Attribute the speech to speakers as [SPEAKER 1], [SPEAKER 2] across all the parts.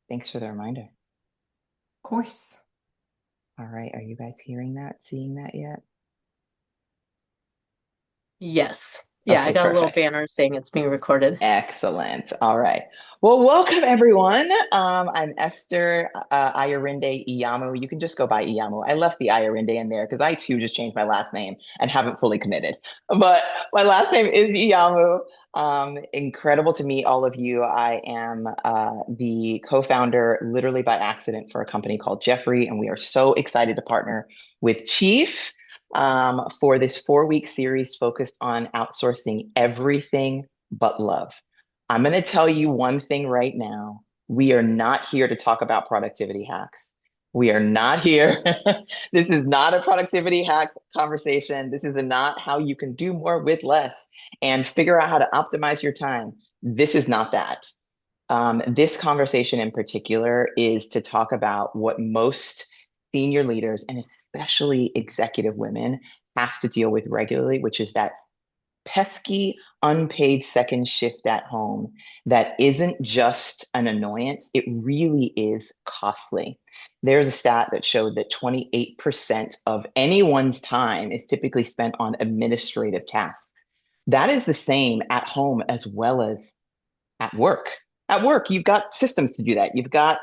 [SPEAKER 1] Thanks for the reminder.
[SPEAKER 2] Of course.
[SPEAKER 1] All right, are you guys hearing that, seeing that yet?
[SPEAKER 2] Yes. Yeah, I
[SPEAKER 1] Okay,
[SPEAKER 2] got a little
[SPEAKER 1] perfect.
[SPEAKER 2] banner saying it's being recorded.
[SPEAKER 1] Excellent. All right. Well, welcome everyone. I'm Esther Ayarinde Iyamu. You can just go by Iyamu. I left the Ayarinde in there because I too just changed my last name and haven't fully committed. But my last name is Iyamu. Incredible to meet all of you. I am the co-founder, literally by accident, for a company called Geoffrey, and we are so excited to partner with Chief for this 4-week series focused on outsourcing everything but love. I'm going to tell you one thing right now. We are not here to talk about productivity hacks. We are not here. This is not a productivity hack conversation. This is not how you can do more with less and figure out how to optimize your time. This is not that. This conversation in particular is to talk about what most senior leaders and especially executive women have to deal with regularly, which is that pesky unpaid second shift at home that isn't just an annoyance, it really is costly. There's a stat that showed that 28% of anyone's time is typically spent on administrative tasks. That is the same at home as well as at work. At work, you've got systems to do that. You've got,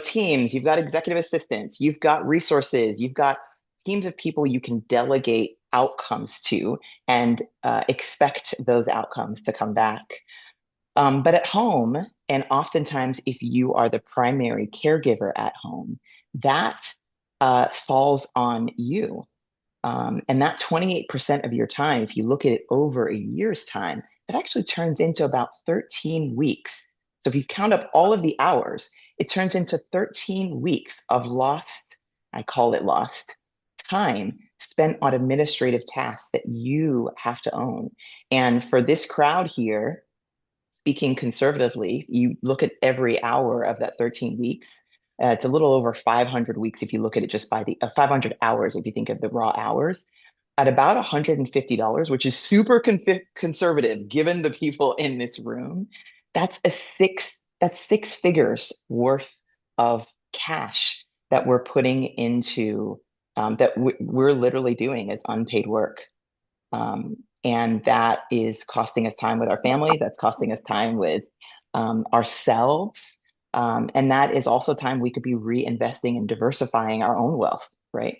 [SPEAKER 1] teams, you've got executive assistants, you've got resources, you've got teams of people you can delegate outcomes to and expect those outcomes to come back. But at home, and oftentimes if you are the primary caregiver at home, that falls on you. And that 28% of your time, if you look at it over a year's time, that actually turns into about 13 weeks. So if you count up all of the hours, it turns into 13 weeks of lost, I call it lost, time spent on administrative tasks that you have to own. And for this crowd here, speaking conservatively, you look at every hour of that 13 weeks, it's a little over 500 weeks if you look at it just by the 500 hours if you think of the raw hours at about $150, which is super conservative given the people in this room. That's six figures worth of cash that we're putting into we're literally doing as unpaid work. Um, and that is costing us time with our families. That's costing us time with ourselves. And that is also time we could be reinvesting and diversifying our own wealth, right?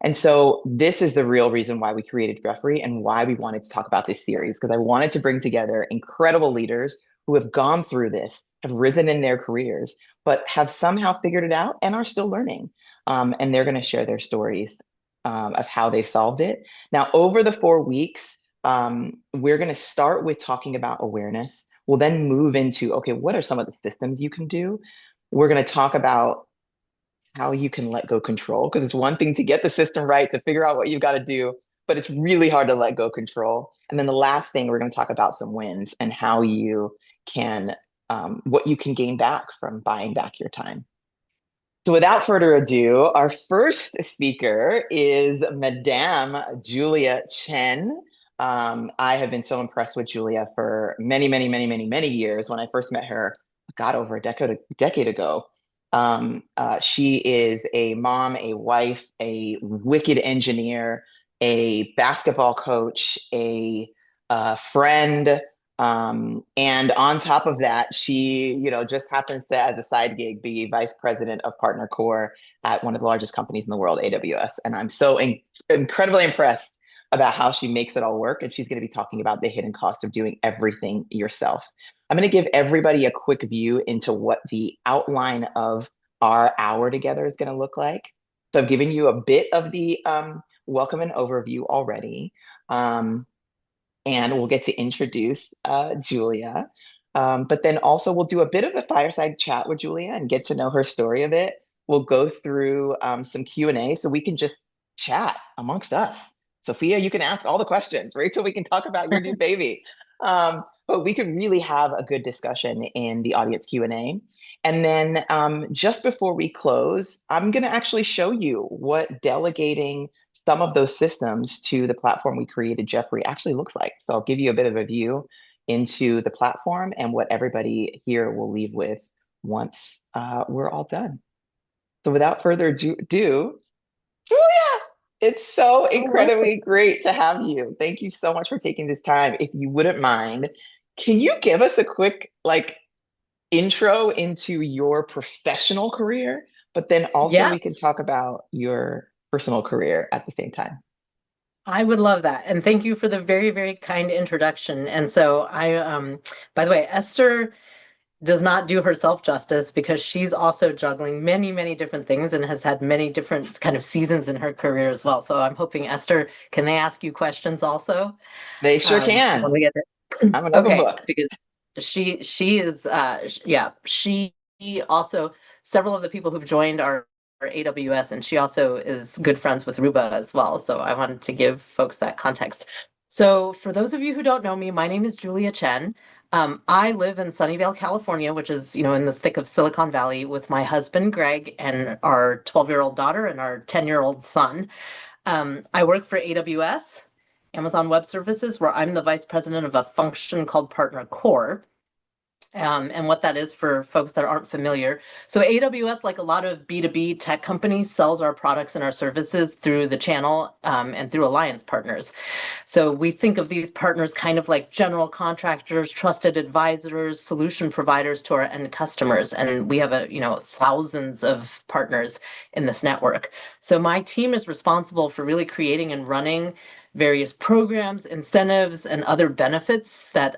[SPEAKER 1] And so this is the real reason why we created Geoffrey and why we wanted to talk about this series, because I wanted to bring together incredible leaders who have gone through this, have risen in their careers, but have somehow figured it out and are still learning. And they're going to share their stories of how they solved it. Now, over the 4 weeks, we're going to start with talking about awareness. We'll then move into, okay, what are some of the systems you can do? We're going to talk about how you can let go control, because it's one thing to get the system right, to figure out what you've got to do, but it's really hard to let go control. And then the last thing, we're going to talk about some wins and how you can, what you can gain back from buying back your time. So, without further ado, our first speaker is Madame Julia Chen. I have been so impressed with Julia for many, many, many, many, many years. When I first met her, God, over a decade ago. She is a mom, a wife, a wicked engineer, a basketball coach, a friend, and on top of that, she, just happens to, as a side gig, be vice president of Partner Core at one of the largest companies in the world, AWS. And I'm so incredibly impressed about how she makes it all work. And she's going to be talking about the hidden cost of doing everything yourself. I'm going to give everybody a quick view into what the outline of our hour together is going to look like. So I've given you a bit of the welcome and overview already. And we'll get to introduce Julia. But then also we'll do a bit of a fireside chat with Julia and get to know her story a bit. We'll go through some Q&A so we can just chat amongst us. Sophia, you can ask all the questions. Rachel, we can talk about your new baby. But we could really have a good discussion in the audience Q&A. And then just before we close, I'm going to actually show you what delegating some of those systems to the platform we created, Geoffrey, actually looks like. So I'll give you a bit of a view into the platform and what everybody here will leave with once we're all done. So without further ado, Julia, it's so
[SPEAKER 2] All right.
[SPEAKER 1] incredibly great to have you. Thank you so much for taking this time. If you wouldn't mind, can you give us a quick intro into your professional career, but then also we can
[SPEAKER 2] Yes,
[SPEAKER 1] talk about your personal career at the same time?
[SPEAKER 2] I would love that. And thank you for the very, very kind introduction. And so by the way, Esther does not do herself justice because she's also juggling many, many different things and has had many different kind of seasons in her career as well. So I'm hoping, Esther, can they ask you questions also?
[SPEAKER 1] They sure
[SPEAKER 2] When
[SPEAKER 1] can.
[SPEAKER 2] we get there.
[SPEAKER 1] I'm an open
[SPEAKER 2] Okay,
[SPEAKER 1] book.
[SPEAKER 2] because she is yeah, she also several of the people who've joined our AWS, and she also is good friends with Ruba as well. So I wanted to give folks that context. So for those of you who don't know me, my name is Julia Chen. I live in Sunnyvale, California, which is, in the thick of Silicon Valley with my husband, Greg, and our 12-year-old daughter and our 10-year-old son. I work for AWS, Amazon Web Services, where I'm the vice president of a function called Partner Core. And what that is for folks that aren't familiar. So AWS, like a lot of B2B tech companies, sells our products and our services through the channel and through alliance partners. So we think of these partners kind of like general contractors, trusted advisors, solution providers to our end customers. And we have thousands of partners in this network. So my team is responsible for really creating and running various programs, incentives, and other benefits that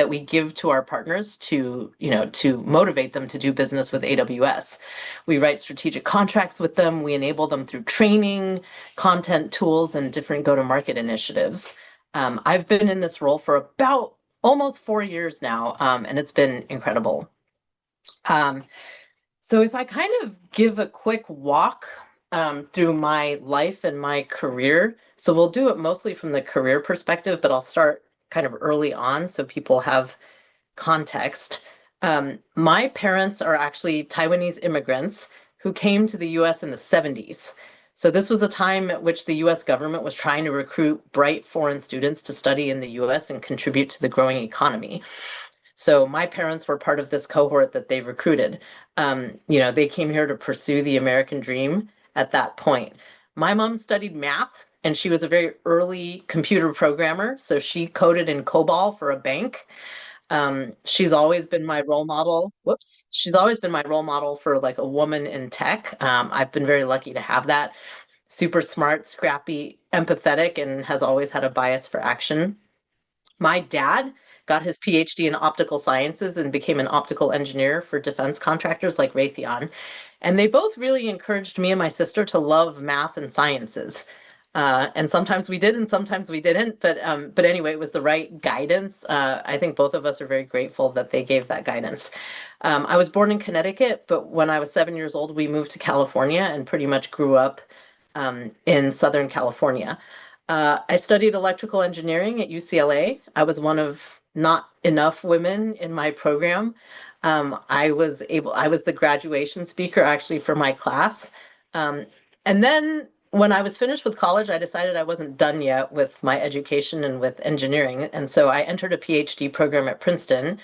[SPEAKER 2] we give to our partners to motivate them to do business with AWS. We write strategic contracts with them. We enable them through training, content tools, and different go-to-market initiatives. I've been in this role for about almost 4 years now, and it's been incredible. Um, so if I kind of give a quick walk through my life and my career, so we'll do it mostly from the career perspective, but I'll start kind of early on so people have context. My parents are actually Taiwanese immigrants who came to the US in the 70s. So this was a time at which the US government was trying to recruit bright foreign students to study in the US and contribute to the growing economy. So my parents were part of this cohort that they recruited. They came here to pursue the American dream at that point. My mom studied math and she was a very early computer programmer. So she coded in COBOL for a bank. She's always been my role model. Whoops. She's always been my role model for like a woman in tech. I've been very lucky to have that. Super smart, scrappy, empathetic, and has always had a bias for action. My dad got his PhD in optical sciences and became an optical engineer for defense contractors like Raytheon. And they both really encouraged me and my sister to love math and sciences. And sometimes we did, and sometimes we didn't. But anyway, it was the right guidance. I think both of us are very grateful that they gave that guidance. I was born in Connecticut, but when I was 7 years old, we moved to California and pretty much grew up in Southern California. I studied electrical engineering at UCLA. I was one of not enough women in my program. I was the graduation speaker actually for my class. Um, and then when I was finished with college, I decided I wasn't done yet with my education and with engineering. And so I entered a PhD program at Princeton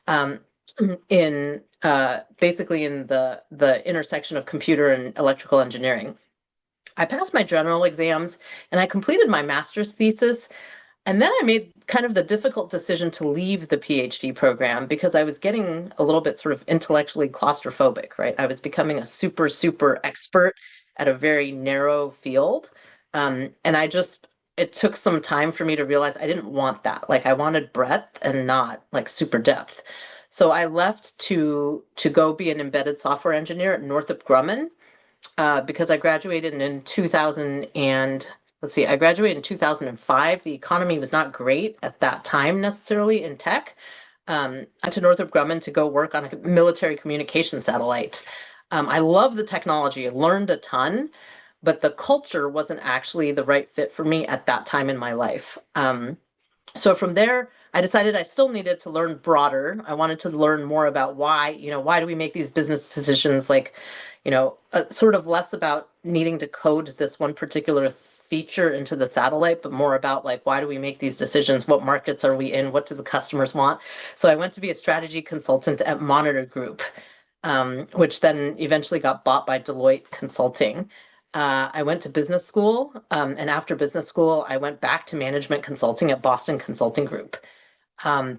[SPEAKER 2] um, in basically in the intersection of computer and electrical engineering. I passed my general exams and I completed my master's thesis. And then I made kind of the difficult decision to leave the PhD program because I was getting a little bit sort of intellectually claustrophobic, right? I was becoming a super, super expert at a very narrow field. And it took some time for me to realize I didn't want that. Like I wanted breadth and not like super depth. So I left to go be an embedded software engineer at Northrop Grumman because I graduated in 2000 and let's see, I graduated in 2005. The economy was not great at that time necessarily in tech. I went to Northrop Grumman to go work on a military communication satellite. I love the technology, I learned a ton, but the culture wasn't actually the right fit for me at that time in my life. So from there, I decided I still needed to learn broader. I wanted to learn more about why do we make these business decisions? Like, sort of less about needing to code this one particular feature into the satellite, but more about like, why do we make these decisions? What markets are we in? What do the customers want? So I went to be a strategy consultant at Monitor Group. which then eventually got bought by Deloitte Consulting. I went to business school, and after business school, I went back to management consulting at Boston Consulting Group.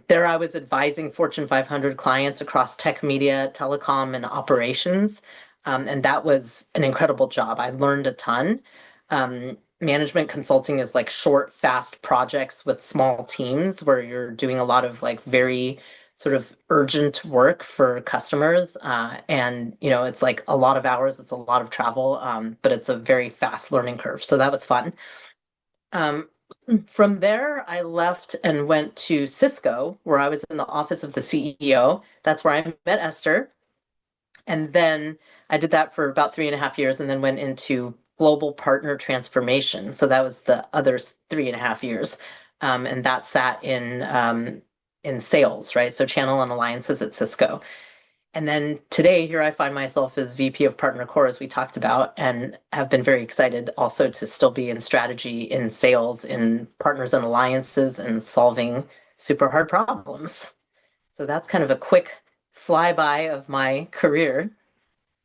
[SPEAKER 2] There I was advising Fortune 500 clients across tech, media, telecom, and operations. And that was an incredible job. I learned a ton. Management consulting is like short, fast projects with small teams where you're doing a lot of like very sort of urgent work for customers. And, it's like a lot of hours, it's a lot of travel, but it's a very fast learning curve. So that was fun. Um, from there, I left and went to Cisco, where I was in the office of the CEO. That's where I met Esther. And then I did that for about 3.5 years and then went into global partner transformation. So that was the other 3.5 years. And that sat in sales, right? So channel and alliances at Cisco. And then today, here I find myself as VP of Partner Core, as we talked about, and have been very excited also to still be in strategy, in sales, in partners and alliances, and solving super hard problems. So that's kind of a quick flyby of my career.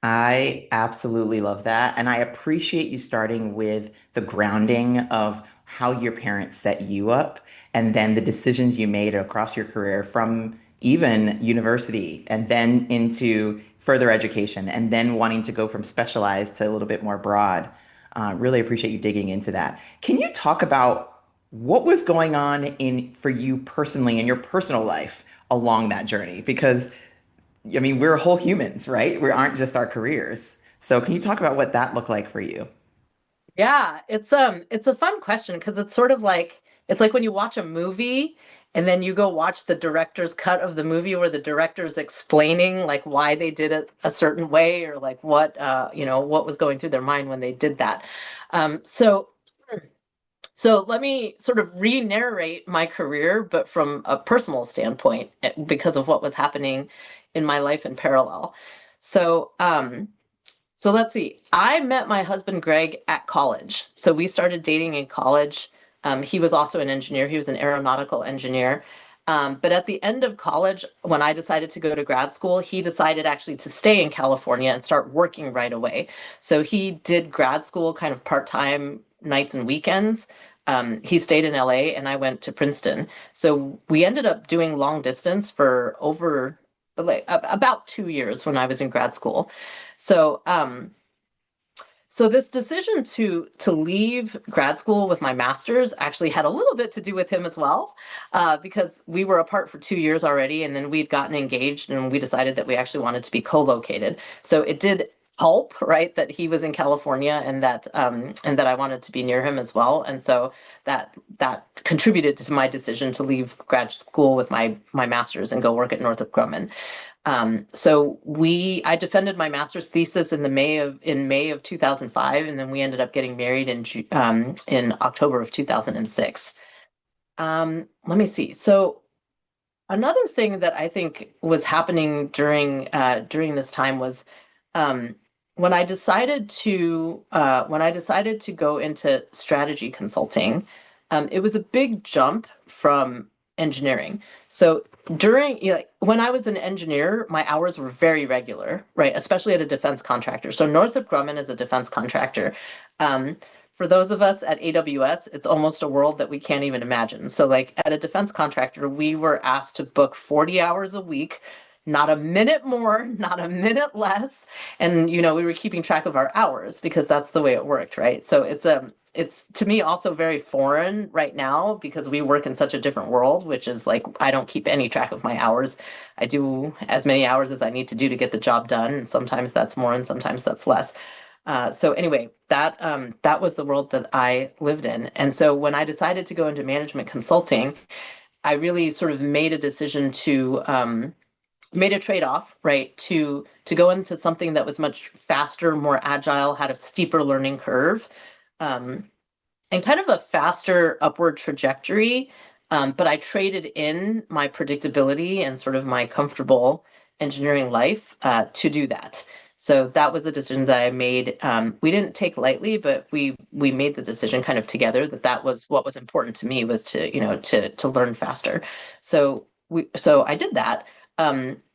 [SPEAKER 1] I absolutely love that. And I appreciate you starting with the grounding of how your parents set you up and then the decisions you made across your career from even university and then into further education and then wanting to go from specialized to a little bit more broad. Really appreciate you digging into that. Can you talk about what was going on in for you personally in your personal life along that journey? Because I mean, we're whole humans, right? We aren't just our careers. So can you talk about what that looked like for you?
[SPEAKER 2] Yeah, it's a fun question because it's sort of like it's like when you watch a movie and then you go watch the director's cut of the movie where the director's explaining like why they did it a certain way or like what was going through their mind when they did that. So let me sort of re-narrate my career, but from a personal standpoint, because of what was happening in my life in parallel. So so let's see. I met my husband Greg at college. So we started dating in college. He was also an engineer. He was an aeronautical engineer. But at the end of college, when I decided to go to grad school, he decided actually to stay in California and start working right away. So he did grad school kind of part-time nights and weekends. He stayed in LA and I went to Princeton. So we ended up doing long distance for over like about 2 years when I was in grad school. So, so this decision to leave grad school with my master's actually had a little bit to do with him as well, because we were apart for 2 years already, and then we'd gotten engaged, and we decided that we actually wanted to be co-located. So it did help, right, that he was in California and that I wanted to be near him as well, and so that contributed to my decision to leave grad school with my master's and go work at Northrop Grumman. I defended my master's thesis in May of 2005, and then we ended up getting married in October of 2006. Let me see. So another thing that I think was happening during this time was um, when I decided to go into strategy consulting. It was a big jump from engineering. So when I was an engineer, my hours were very regular, right? Especially at a defense contractor. So Northrop Grumman is a defense contractor. Um, for those of us at AWS, it's almost a world that we can't even imagine. So, like at a defense contractor, we were asked to book 40 hours a week, not a minute more, not a minute less. And, we were keeping track of our hours because that's the way it worked, right? So it's to me also very foreign right now because we work in such a different world, which is like I don't keep any track of my hours. I do as many hours as I need to do to get the job done, and sometimes that's more and sometimes that's less. So anyway, that was the world that I lived in. And so when I decided to go into management consulting, I really sort of made a decision to made a trade-off, right, to go into something that was much faster, more agile, had a steeper learning curve, um, and kind of a faster upward trajectory. But I traded in my predictability and sort of my comfortable engineering life to do that. So that was a decision that I made. We didn't take lightly, but we made the decision kind of together that was what was important to me was to learn faster. So I did that.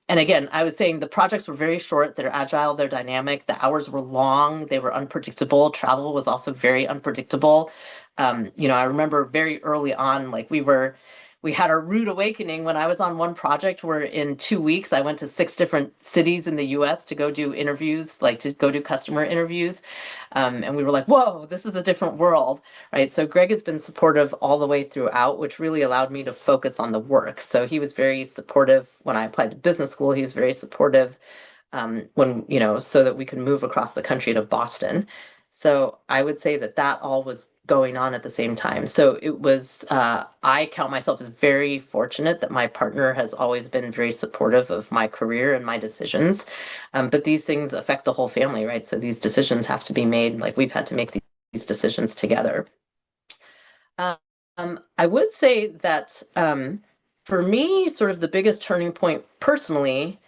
[SPEAKER 2] And again, I was saying the projects were very short, they're agile, they're dynamic, the hours were long, they were unpredictable. Travel was also very unpredictable. I remember very early on, like we had our rude awakening when I was on one project where in 2 weeks I went to 6 different cities in the US to go do interviews, like to go do customer interviews. And we were like, whoa, this is a different world, right? So Greg has been supportive all the way throughout, which really allowed me to focus on the work. So he was very supportive when I applied to business school. He was very supportive so that we could move across the country to Boston. So I would say that that all was going on at the same time. So I count myself as very fortunate that my partner has always been very supportive of my career and my decisions. But these things affect the whole family, right? So these decisions have to be made. Like we've had to make these decisions together. I would say that for me, sort of the biggest turning point personally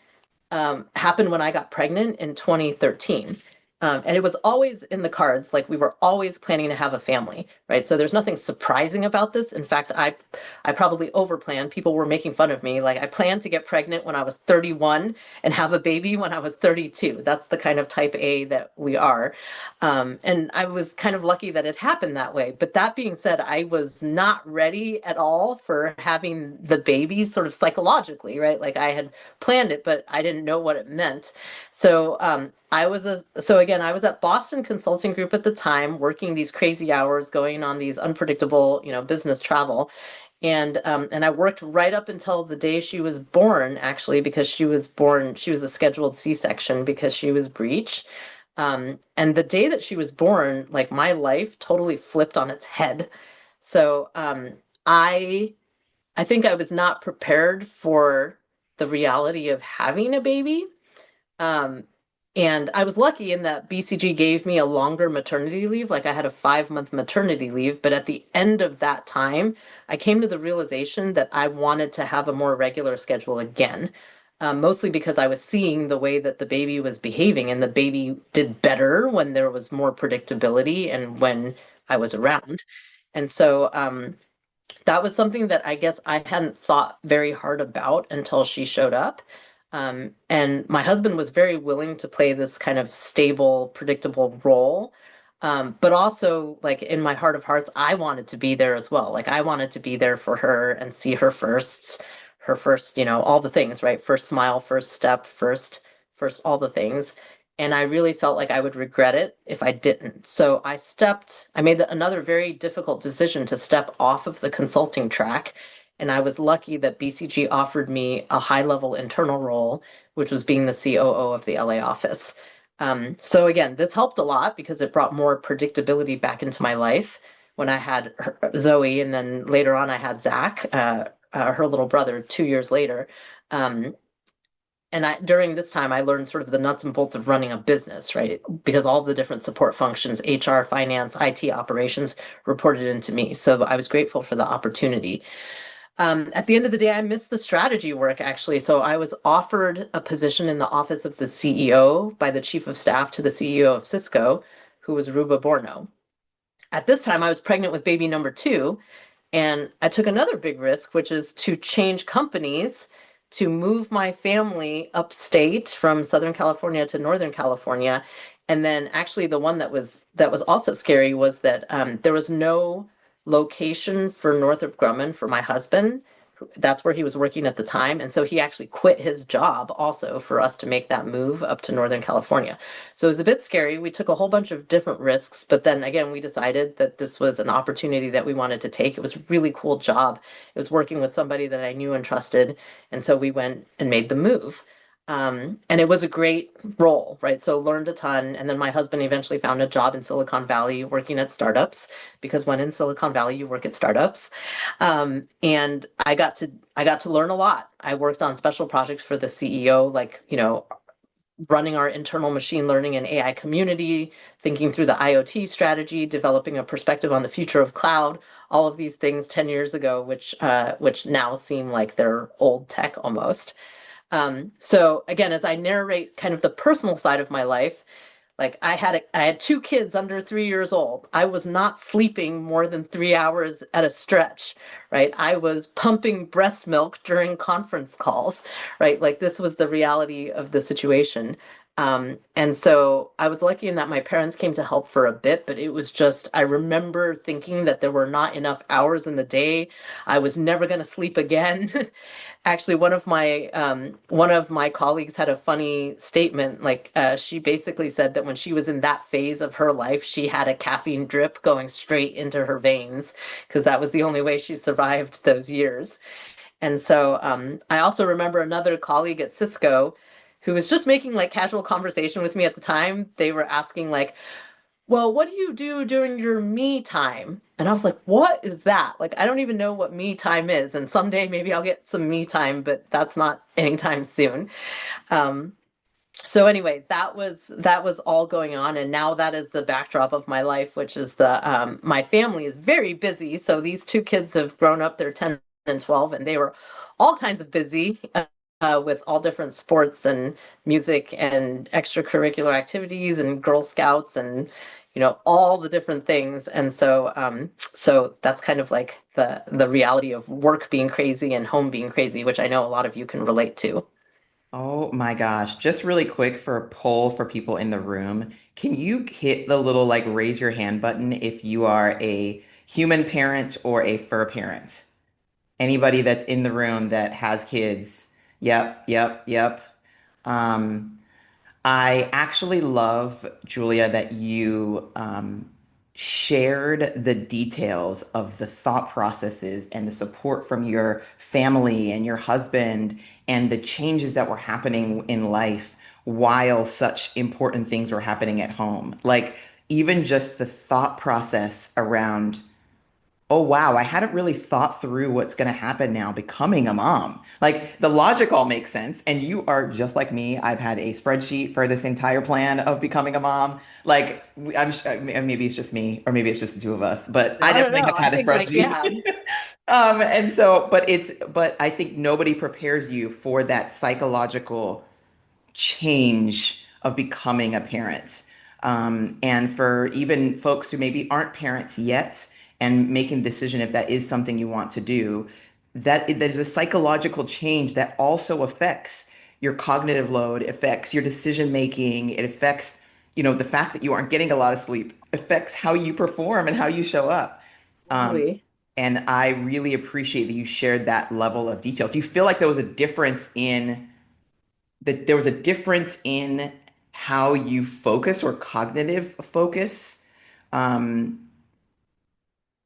[SPEAKER 2] happened when I got pregnant in 2013. And it was always in the cards, like we were always planning to have a family, right? So there's nothing surprising about this. In fact, I probably overplanned. People were making fun of me. Like I planned to get pregnant when I was 31 and have a baby when I was 32. That's the kind of type A that we are. And I was kind of lucky that it happened that way. But that being said, I was not ready at all for having the baby sort of psychologically, right? Like I had planned it, but I didn't know what it meant. So I was at Boston Consulting Group at the time, working these crazy hours, going on these unpredictable, business travel. And I worked right up until the day she was born, actually, because she was a scheduled C-section because she was breech. And the day that she was born, like my life totally flipped on its head. So I I think I was not prepared for the reality of having a baby. Um, and I was lucky in that BCG gave me a longer maternity leave. Like I had a 5-month maternity leave, but at the end of that time, I came to the realization that I wanted to have a more regular schedule again. Mostly because I was seeing the way that the baby was behaving, and the baby did better when there was more predictability and when I was around. And so that was something that I guess I hadn't thought very hard about until she showed up. And my husband was very willing to play this kind of stable, predictable role. But also, like in my heart of hearts, I wanted to be there as well. Like I wanted to be there for her and see her first, all the things, right? First smile, first step, first, all the things. And I really felt like I would regret it if I didn't. So I made another very difficult decision to step off of the consulting track. And I was lucky that BCG offered me a high level internal role, which was being the COO of the LA office. So again, this helped a lot because it brought more predictability back into my life when I had Zoe, and then later on I had Zach, her little brother, 2 years later. Um, and during this time I learned sort of the nuts and bolts of running a business, right? Because all the different support functions, HR, finance, IT operations, reported into me. So I was grateful for the opportunity. At the end of the day, I missed the strategy work actually. So I was offered a position in the office of the CEO by the chief of staff to the CEO of Cisco, who was Ruba Borno. At this time, I was pregnant with baby number two, and I took another big risk, which is to change companies, to move my family upstate from Southern California to Northern California. And then actually the one that was also scary was that there was no location for Northrop Grumman for my husband. That's where he was working at the time. And so he actually quit his job also for us to make that move up to Northern California. So it was a bit scary. We took a whole bunch of different risks, but then again, we decided that this was an opportunity that we wanted to take. It was a really cool job. It was working with somebody that I knew and trusted. And so we went and made the move. And it was a great role, right? So learned a ton. And then my husband eventually found a job in Silicon Valley working at startups, because when in Silicon Valley, you work at startups. And I got to learn a lot. I worked on special projects for the CEO, like, running our internal machine learning and AI community, thinking through the IoT strategy, developing a perspective on the future of cloud, all of these things 10 years ago, which now seem like they're old tech almost. So again, as I narrate kind of the personal side of my life, Like I had two kids under 3 years old. I was not sleeping more than 3 hours at a stretch, right? I was pumping breast milk during conference calls, right? Like this was the reality of the situation. And so I was lucky in that my parents came to help for a bit, but it was just, I remember thinking that there were not enough hours in the day. I was never going to sleep again. Actually, one of my colleagues had a funny statement. Like, she basically said that when she was in that phase of her life, she had a caffeine drip going straight into her veins because that was the only way she survived those years. And so I also remember another colleague at Cisco who was just making like casual conversation with me at the time. They were asking like, well, what do you do during your me time? And I was like, what is that? Like, I don't even know what me time is. And someday maybe I'll get some me time, but that's not anytime soon. Um, so anyway, that was all going on, and now that is the backdrop of my life, which is the my family is very busy. So these two kids have grown up; they're 10 and 12, and they were all kinds of busy with all different sports and music and extracurricular activities and Girl Scouts and all the different things. And so so that's kind of like the reality of work being crazy and home being crazy, which I know a lot of you can relate to.
[SPEAKER 1] Oh my gosh. Just really quick for a poll for people in the room. Can you hit the little like raise your hand button if you are a human parent or a fur parent? Anybody that's in the room that has kids. Yep, yep, yep. Um, I actually love, Julia, that you shared the details of the thought processes and the support from your family and your husband and the changes that were happening in life while such important things were happening at home. Like, even just the thought process around, oh wow, I hadn't really thought through what's going to happen now becoming a mom. Like the logic all makes sense. And you are just like me. I've had a spreadsheet for this entire plan of becoming a mom. Like maybe it's just me or maybe it's just the two of us, but I
[SPEAKER 2] No, no,
[SPEAKER 1] definitely
[SPEAKER 2] no.
[SPEAKER 1] have
[SPEAKER 2] I
[SPEAKER 1] had a
[SPEAKER 2] think like,
[SPEAKER 1] spreadsheet.
[SPEAKER 2] yeah,
[SPEAKER 1] And so, but I think nobody prepares you for that psychological change of becoming a parent. And for even folks who maybe aren't parents yet and making the decision if that is something you want to do, that there's a psychological change that also affects your cognitive load, affects your decision making, it affects, the fact that you aren't getting a lot of sleep, affects how you perform and how you show up. Um,
[SPEAKER 2] totally.
[SPEAKER 1] and I really appreciate that you shared that level of detail. Do you feel like there was a difference in that there was a difference in how you focus or cognitive focus um,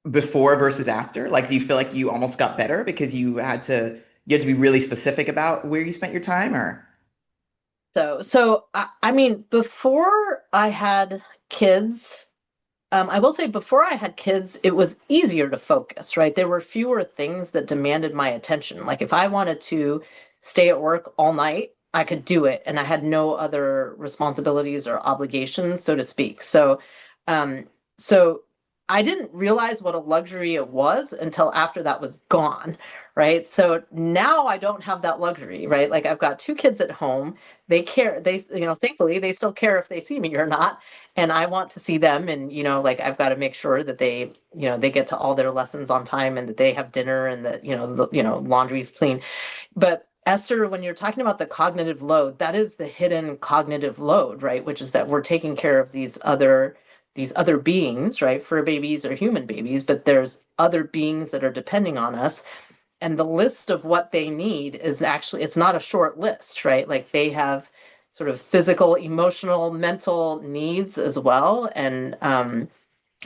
[SPEAKER 1] before versus after? Like, do you feel like you almost got better because you had to be really specific about where you spent your time, or?
[SPEAKER 2] I mean, before I had kids, I will say before I had kids, it was easier to focus, right? There were fewer things that demanded my attention. Like if I wanted to stay at work all night, I could do it, and I had no other responsibilities or obligations, so to speak. Um, so I didn't realize what a luxury it was until after that was gone, right? So now I don't have that luxury, right? Like I've got two kids at home. They care, thankfully they still care if they see me or not, and I want to see them, and like I've got to make sure that they get to all their lessons on time and that they have dinner and that laundry's clean. But Esther, when you're talking about the cognitive load, that is the hidden cognitive load, right? Which is that we're taking care of these other beings, right? Fur babies or human babies, but there's other beings that are depending on us, and the list of what they need is actually, it's not a short list, right? Like they have sort of physical, emotional, mental needs as well,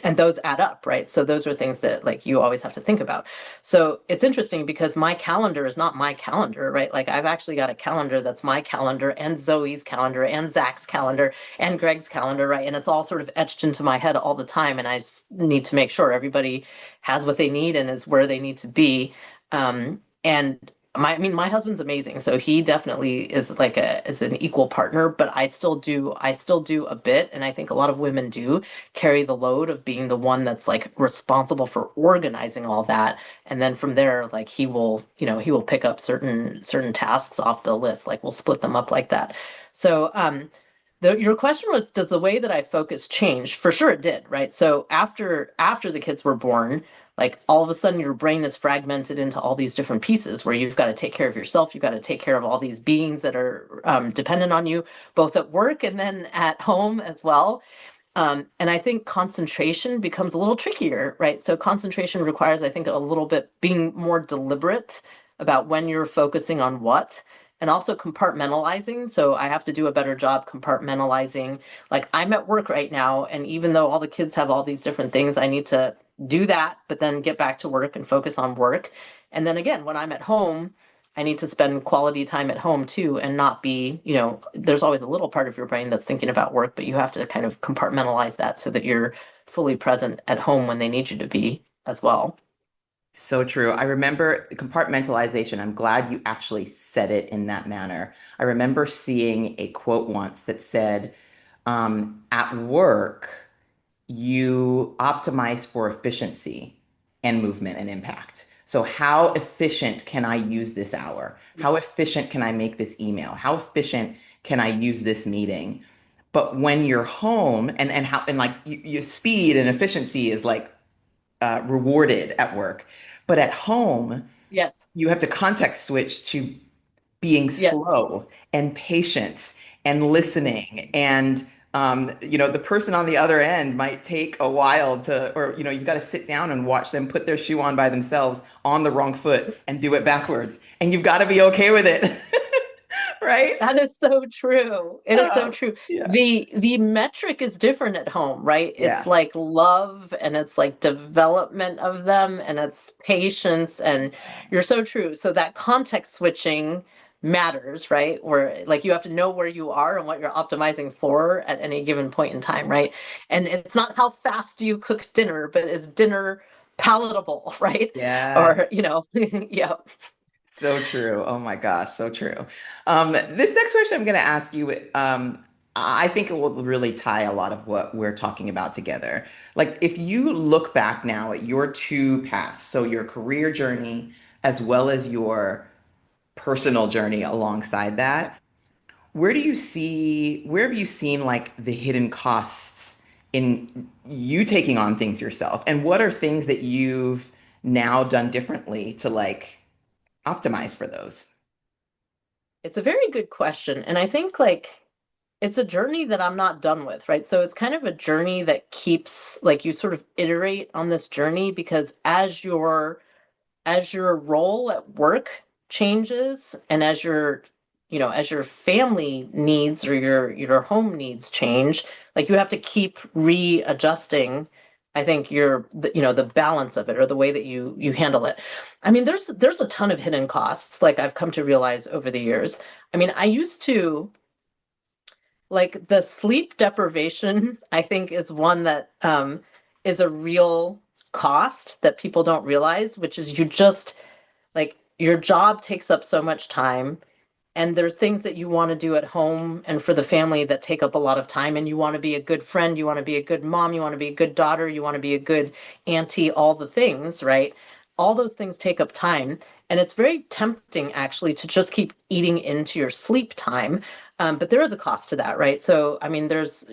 [SPEAKER 2] and those add up, right? So those are things that like you always have to think about. So it's interesting because my calendar is not my calendar, right? Like I've actually got a calendar that's my calendar and Zoe's calendar and Zach's calendar and Greg's calendar, right? And it's all sort of etched into my head all the time, and I just need to make sure everybody has what they need and is where they need to be. And I mean, my husband's amazing, so he definitely is like is an equal partner. But I still do a bit, and I think a lot of women do carry the load of being the one that's like responsible for organizing all that. And then from there, like he will pick up certain tasks off the list. Like we'll split them up like that. So Your question was, does the way that I focus change? For sure it did, right? So after the kids were born, like all of a sudden your brain is fragmented into all these different pieces where you've got to take care of yourself, you've got to take care of all these beings that are dependent on you, both at work and then at home as well. And I think concentration becomes a little trickier, right? So concentration requires, I think, a little bit being more deliberate about when you're focusing on what, and also compartmentalizing. So I have to do a better job compartmentalizing. Like I'm at work right now, and even though all the kids have all these different things, I need to do that, but then get back to work and focus on work. And then again, when I'm at home, I need to spend quality time at home too and not be, there's always a little part of your brain that's thinking about work, but you have to kind of compartmentalize that so that you're fully present at home when they need you to be as well.
[SPEAKER 1] So true. I remember compartmentalization. I'm glad you actually said it in that manner. I remember seeing a quote once that said, at work, you optimize for efficiency and movement and impact. So, how efficient can I use this hour? How efficient can I make this email? How efficient can I use this meeting? But when you're home and like your speed and efficiency is like rewarded at work. But at home,
[SPEAKER 2] Yes.
[SPEAKER 1] you have to context switch to being
[SPEAKER 2] Yes.
[SPEAKER 1] slow and patient and listening. And, the person on the other end might take a while to, or, you've got to sit down and watch them put their shoe on by themselves on the wrong foot and do it backwards. And you've got to be okay with it. Right?
[SPEAKER 2] That is so true. It is so true.
[SPEAKER 1] Yeah.
[SPEAKER 2] The metric is different at home, right? It's
[SPEAKER 1] Yeah.
[SPEAKER 2] like love and it's like development of them and it's patience and you're so true. So that context switching matters, right? Where like you have to know where you are and what you're optimizing for at any given point in time, right? And it's not how fast do you cook dinner, but is dinner palatable, right?
[SPEAKER 1] Yes.
[SPEAKER 2] Or, yeah.
[SPEAKER 1] So true. Oh my gosh, so true. This next question I'm going to ask you, I think it will really tie a lot of what we're talking about together. Like, if you look back now at your two paths, so your career journey as well as your personal journey alongside
[SPEAKER 2] Yeah.
[SPEAKER 1] that, where have you seen like the hidden costs in you taking on things yourself? And what are things that you've now done differently to like optimize for those?
[SPEAKER 2] It's a very good question. And I think like it's a journey that I'm not done with, right? So it's kind of a journey that keeps like you sort of iterate on this journey because as your role at work changes and as your family needs or your home needs change, like you have to keep readjusting, I think the balance of it or the way that you handle it. I mean, there's a ton of hidden costs like I've come to realize over the years. I mean, I used to like the sleep deprivation, I think, is one that is a real cost that people don't realize, which is you just like your job takes up so much time, and there are things that you want to do at home and for the family that take up a lot of time, and you want to be a good friend, you want to be a good mom, you want to be a good daughter, you want to be a good auntie, all the things, right? All those things take up time. And it's very tempting actually to just keep eating into your sleep time. But there is a cost to that, right? So, I mean, there's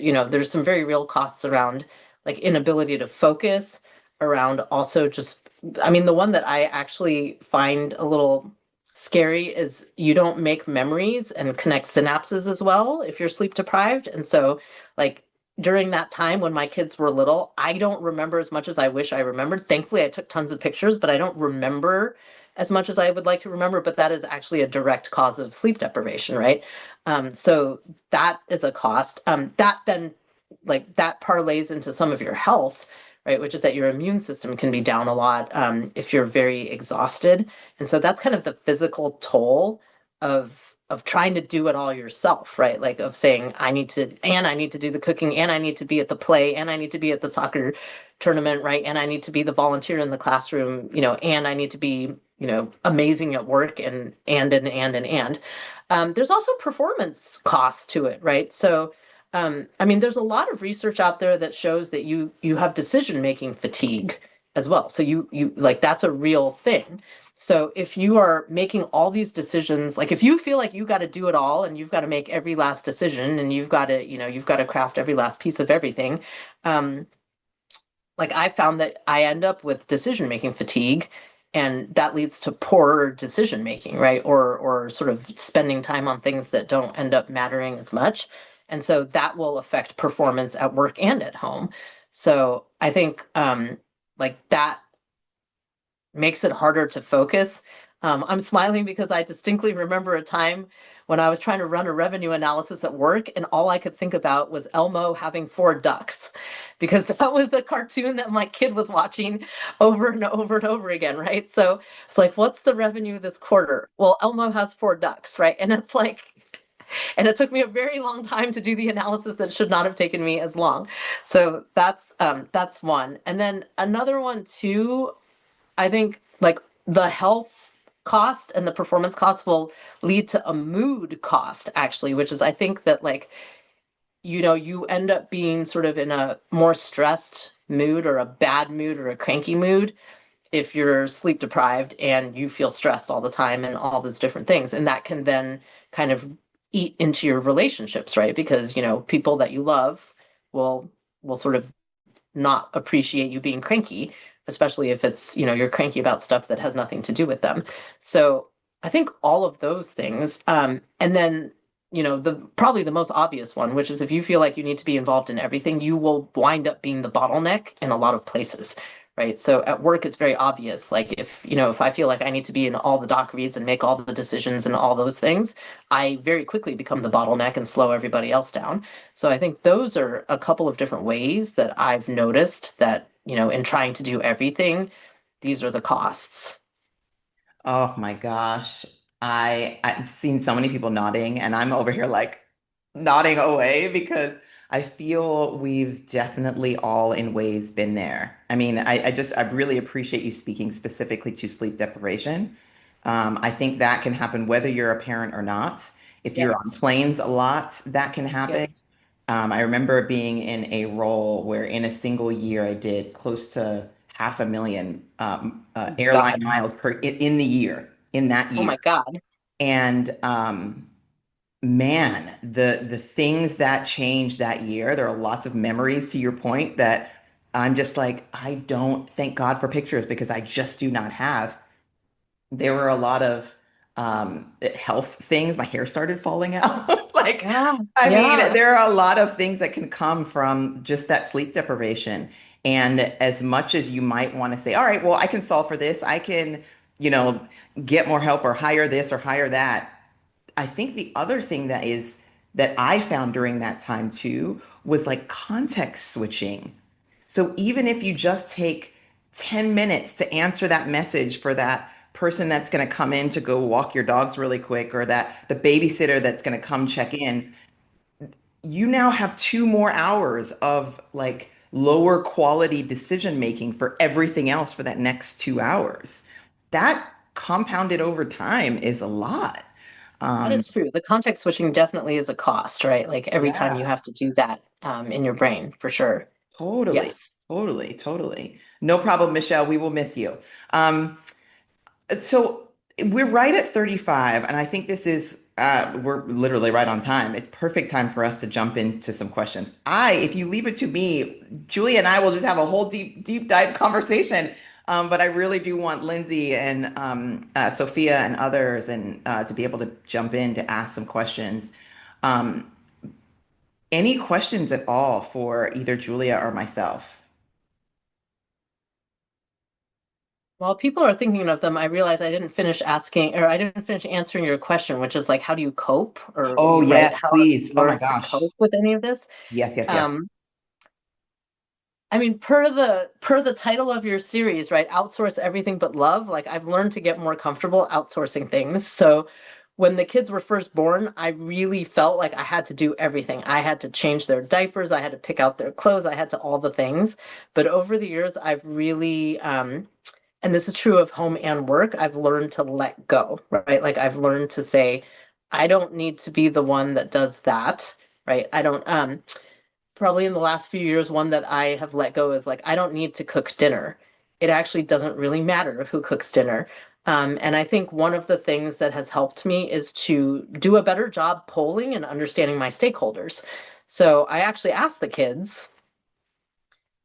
[SPEAKER 2] some very real costs around like inability to focus, around also just, I mean, the one that I actually find a little scary is you don't make memories and connect synapses as well if you're sleep deprived. And so, like, during that time when my kids were little, I don't remember as much as I wish I remembered. Thankfully, I took tons of pictures, but I don't remember as much as I would like to remember. But that is actually a direct cause of sleep deprivation, right? So that is a cost. That then, like, that parlays into some of your health, right? Which is that your immune system can be down a lot if you're very exhausted. And so that's kind of the physical toll of trying to do it all yourself, right? Like of saying I need to do the cooking and I need to be at the play and I need to be at the soccer tournament, right? And I need to be the volunteer in the classroom, and I need to be, amazing at work and. There's also performance costs to it, right? So I mean, there's a lot of research out there that shows that you have decision making fatigue as well. So you like that's a real thing. So if you are making all these decisions, like if you feel like you got to do it all and you've got to make every last decision and you've got to, you've got to craft every last piece of everything, um, like I found that I end up with decision making fatigue, and that leads to poorer decision making, right? Or sort of spending time on things that don't end up mattering as much. And so that will affect performance at work and at home. So I think like that makes it harder to focus. I'm smiling because I distinctly remember a time when I was trying to run a revenue analysis at work, and all I could think about was Elmo having four ducks, because that was the cartoon that my kid was watching over and over and over again, right? So it's like, what's the revenue this quarter? Well, Elmo has four ducks, right? And it's like, and it took me a very long time to do the analysis that should not have taken me as long. So that's one. And then another one too, I think like the health cost and the performance cost will lead to a mood cost actually, which is I think that like, you end up being sort of in a more stressed mood or a bad mood or a cranky mood if you're sleep deprived and you feel stressed all the time and all those different things. And that can then kind of eat into your relationships, right? Because, people that you love will sort of not appreciate you being cranky, especially if it's, you're cranky about stuff that has nothing to do with them. So I think all of those things. And then, the probably the most obvious one, which is if you feel like you need to be involved in everything, you will wind up being the bottleneck in a lot of places. Right. So at work, it's very obvious. Like if I feel like I need to be in all the doc reads and make all the decisions and all those things, I very quickly become the bottleneck and slow everybody else down. So I think those are a couple of different ways that I've noticed that, in trying to do everything, these are the costs.
[SPEAKER 1] Oh my gosh. I've seen so many people nodding and I'm over here like nodding away because I feel we've definitely all in ways been there. I mean, I really appreciate you speaking specifically to sleep deprivation. I think that can happen whether you're a parent or not. If you're on
[SPEAKER 2] Yes.
[SPEAKER 1] planes a lot, that can happen.
[SPEAKER 2] Yes.
[SPEAKER 1] I remember being in a role where in a single year I did close to 500,000 airline
[SPEAKER 2] God.
[SPEAKER 1] miles in the year, in that
[SPEAKER 2] Oh
[SPEAKER 1] year.
[SPEAKER 2] my God.
[SPEAKER 1] And man, the things that changed that year, there are lots of memories to your point that I'm just like, I don't thank God for pictures because I just do not have. There were a lot of health things. My hair started falling out. Like,
[SPEAKER 2] Yeah.
[SPEAKER 1] I mean,
[SPEAKER 2] Yeah.
[SPEAKER 1] there are a lot of things that can come from just that sleep deprivation. And as much as you might want to say, all right, well, I can solve for this, I can, you know, get more help or hire this or hire that. I think the other thing that I found during that time too was like context switching. So even if you just take 10 minutes to answer that message for that person that's going to come in to go walk your dogs really quick or that the babysitter that's going to come check in, you now have 2 more hours of like lower quality decision making for everything else for that next 2 hours. That compounded over time is a lot.
[SPEAKER 2] That
[SPEAKER 1] Um,
[SPEAKER 2] is true. The context switching definitely is a cost, right? Like every time you
[SPEAKER 1] yeah,
[SPEAKER 2] have to do that in your brain, for sure.
[SPEAKER 1] totally,
[SPEAKER 2] Yes.
[SPEAKER 1] totally, totally. No problem, Michelle. We will miss you. Um, So we're right at 35, and I think this is we're literally right on time. It's perfect time for us to jump into some questions. If you leave it to me, Julia and I will just have a whole deep dive conversation. But I really do want Lindsay and Sophia and others and to be able to jump in to ask some questions. Um, any questions at all for either Julia or myself?
[SPEAKER 2] While people are thinking of them, I realize I didn't finish asking, or I didn't finish answering your question, which is like, how do you cope, or
[SPEAKER 1] Oh,
[SPEAKER 2] right?
[SPEAKER 1] yes,
[SPEAKER 2] How have you
[SPEAKER 1] please. Oh my
[SPEAKER 2] learned to
[SPEAKER 1] gosh.
[SPEAKER 2] cope with any of this?
[SPEAKER 1] Yes, yes, yes.
[SPEAKER 2] Um, I mean, per the title of your series, right? Outsource everything but love. Like I've learned to get more comfortable outsourcing things. So when the kids were first born, I really felt like I had to do everything. I had to change their diapers, I had to pick out their clothes, I had to all the things. But over the years, I've really and this is true of home and work, I've learned to let go, right? Like I've learned to say, I don't need to be the one that does that, right? I don't probably in the last few years, one that I have let go is like, I don't need to cook dinner. it actually doesn't really matter who cooks dinner. And I think one of the things that has helped me is to do a better job polling and understanding my stakeholders. So I actually asked the kids,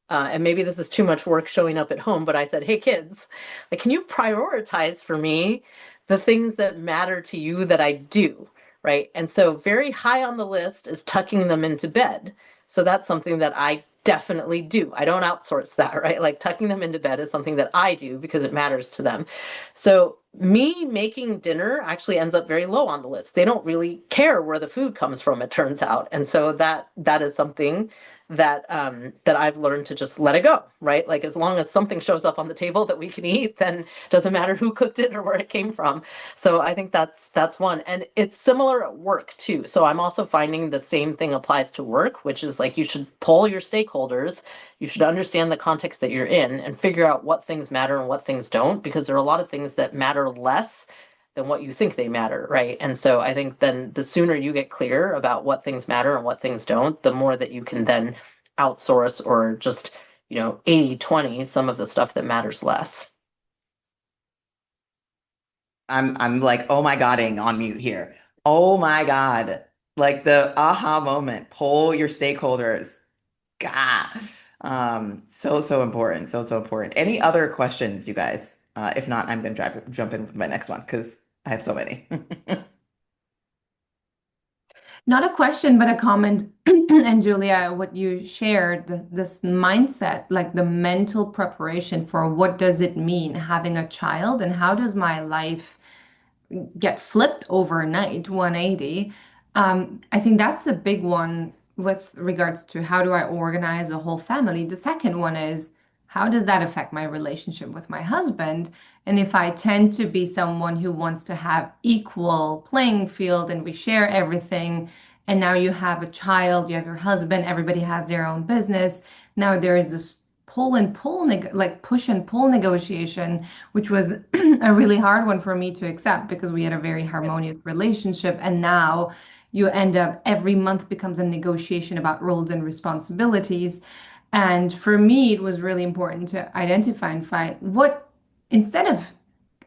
[SPEAKER 2] and maybe this is too much work showing up at home, but I said, hey, kids, like, can you prioritize for me the things that matter to you that I do? Right. And so, very high on the list is tucking them into bed. So, that's something that I definitely do. I don't outsource that, right? Like, tucking them into bed is something that I do because it matters to them. So, me making dinner actually ends up very low on the list. They don't really care where the food comes from, it turns out. And so that is something that I've learned to just let it go, right? Like as long as something shows up on the table that we can eat, then it doesn't matter who cooked it or where it came from. So I think that's one. And it's similar at work too. So I'm also finding the same thing applies to work, which is like you should poll your stakeholders. You should understand the context that you're in and figure out what things matter and what things don't, because there are a lot of things that matter less than what you think they matter, right? And so I think then the sooner you get clear about what things matter and what things don't, the more that you can then outsource or just, 80/20 some of the stuff that matters less.
[SPEAKER 1] I'm like, oh my Godding on mute here. Oh my God. Like the aha moment. Poll your stakeholders. God. So important. So important. Any other questions, you guys? If not, I'm gonna jump in with my next one because I have so many.
[SPEAKER 3] Not a question, but a comment. And Julia, what you shared, this mindset, like the mental preparation for what does it mean having a child and how does my life get flipped overnight, 180. I think that's a big one with regards to how do I organize a whole family. The second one is how does that affect my relationship with my husband? And if I tend to be someone who wants to have equal playing field and we share everything, and now you have a child, you have your husband, everybody has their own business. Now there is this pull and pull, like push and pull negotiation, which was a really hard one for me to accept because we had a very
[SPEAKER 2] Yes.
[SPEAKER 3] harmonious relationship. And now you end up every month becomes a negotiation about roles and responsibilities. And for me, it was really important to identify and find what, instead of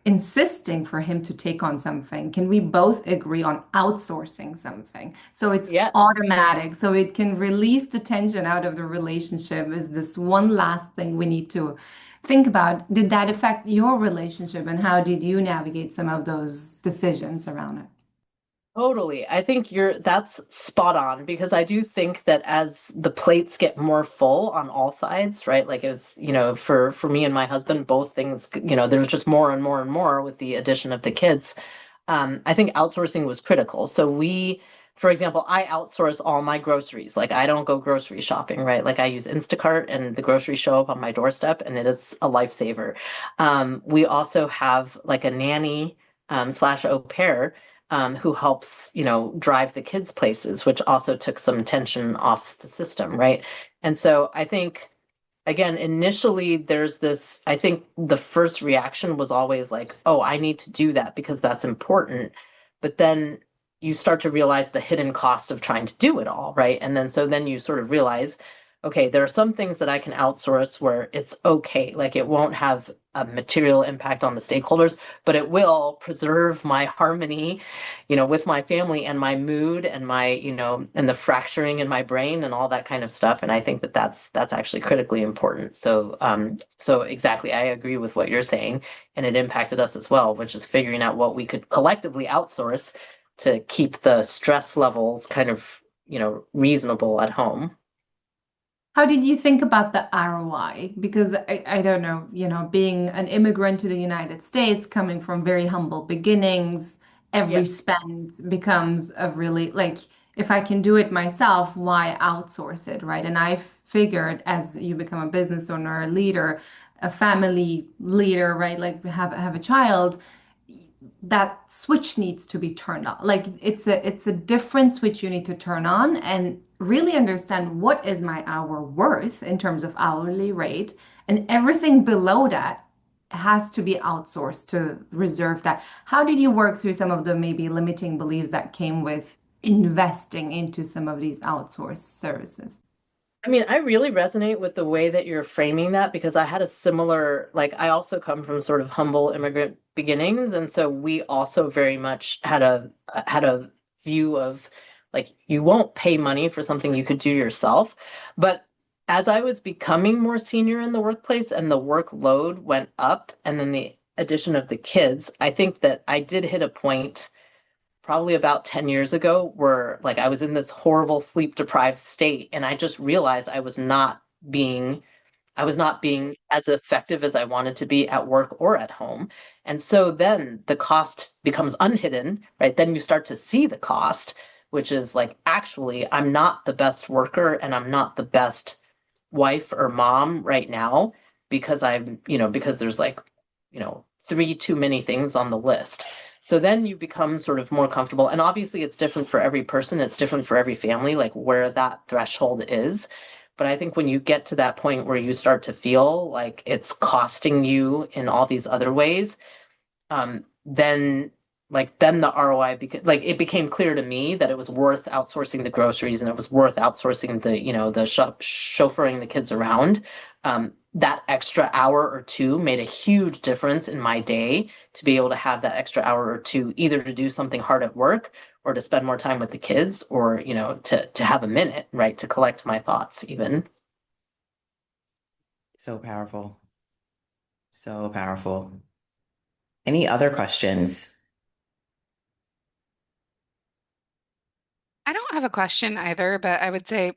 [SPEAKER 3] insisting for him to take on something, can we both agree on outsourcing something? So it's
[SPEAKER 2] Yes.
[SPEAKER 3] automatic, so it can release the tension out of the relationship. Is this one last thing we need to think about? Did that affect your relationship, and how did you navigate some of those decisions around it?
[SPEAKER 2] Totally. I think that's spot on because I do think that as the plates get more full on all sides, right? Like it's, for me and my husband, both things, there's just more and more and more with the addition of the kids. I think outsourcing was critical. So for example, I outsource all my groceries. Like I don't go grocery shopping, right? Like I use Instacart and the groceries show up on my doorstep and it is a lifesaver. We also have like a nanny slash au pair who helps, drive the kids places, which also took some tension off the system, right? And so I think again, initially I think the first reaction was always like, oh, I need to do that because that's important. But then you start to realize the hidden cost of trying to do it all, right? And then you sort of realize, okay, there are some things that I can outsource where it's okay. Like it won't have a material impact on the stakeholders, but it will preserve my harmony, with my family and my mood and my, and the fracturing in my brain and all that kind of stuff. And I think that that's actually critically important. So exactly, I agree with what you're saying, and it impacted us as well, which is figuring out what we could collectively outsource to keep the stress levels kind of, reasonable at home.
[SPEAKER 3] How did you think about the ROI? Because I don't know, being an immigrant to the United States, coming from very humble beginnings, every
[SPEAKER 2] Yes.
[SPEAKER 3] spend becomes a really like, if I can do it myself, why outsource it, right? And I figured as you become a business owner, a leader, a family leader, right? Like have a child, that switch needs to be turned on. Like it's a different switch you need to turn on and really understand what is my hour worth in terms of hourly rate, and everything below that has to be outsourced to reserve that. How did you work through some of the maybe limiting beliefs that came with investing into some of these outsourced services?
[SPEAKER 2] I mean, I really resonate with the way that you're framing that because I had a similar, like, I also come from sort of humble immigrant beginnings, and so we also very much had a view of like you won't pay money for something you could do yourself. But as I was becoming more senior in the workplace and the workload went up, and then the addition of the kids, I think that I did hit a point probably about 10 years ago where like I was in this horrible sleep deprived state and I just realized being I was not being as effective as I wanted to be at work or at home. And so then the cost becomes unhidden, right? Then you start to see the cost, which is like actually I'm not the best worker and I'm not the best wife or mom right now because because there's like, three too many things on the list. So then you become sort of more comfortable. And obviously it's different for every person, it's different for every family, like where that threshold is. But I think when you get to that point where you start to feel like it's costing you in all these other ways, then then the ROI like it became clear to me that it was worth outsourcing the groceries and it was worth outsourcing the chauffeuring the kids around. That extra hour or two made a huge difference in my day to be able to have that extra hour or two either to do something hard at work or to spend more time with the kids or to have a minute, right, to collect my thoughts even.
[SPEAKER 1] So powerful. So powerful. Any other questions?
[SPEAKER 4] I don't have a question either, but I would say,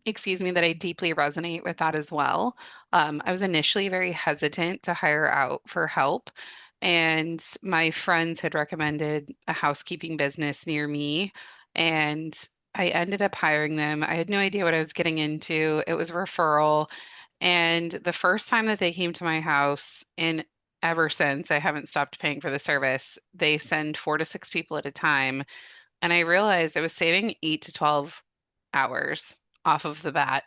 [SPEAKER 4] excuse me, that I deeply resonate with that as well. I was initially very hesitant to hire out for help, and my friends had recommended a housekeeping business near me, and I ended up hiring them. I had no idea what I was getting into. It was a referral, and the first time that they came to my house, and ever since, I haven't stopped paying for the service. They send 4 to 6 people at a time. And I realized I was saving 8 to 12 hours off of the bat,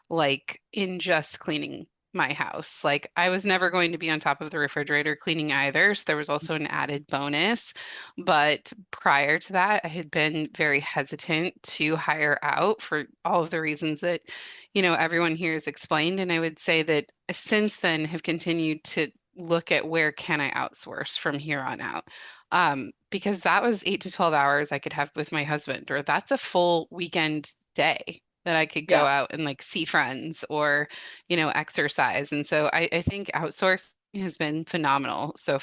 [SPEAKER 4] like in just cleaning my house. Like I was never going to be on top of the refrigerator cleaning either. So there was also an added bonus. But prior to that, I had been very hesitant to hire out for all of the reasons that, everyone here has explained. And I would say that since then have continued to look at where can I outsource from here on out. Because that was 8 to 12 hours I could have with my husband, or that's a full weekend day that I could go
[SPEAKER 2] Yeah.
[SPEAKER 4] out and like see friends or, exercise. And so I think outsourcing has been phenomenal so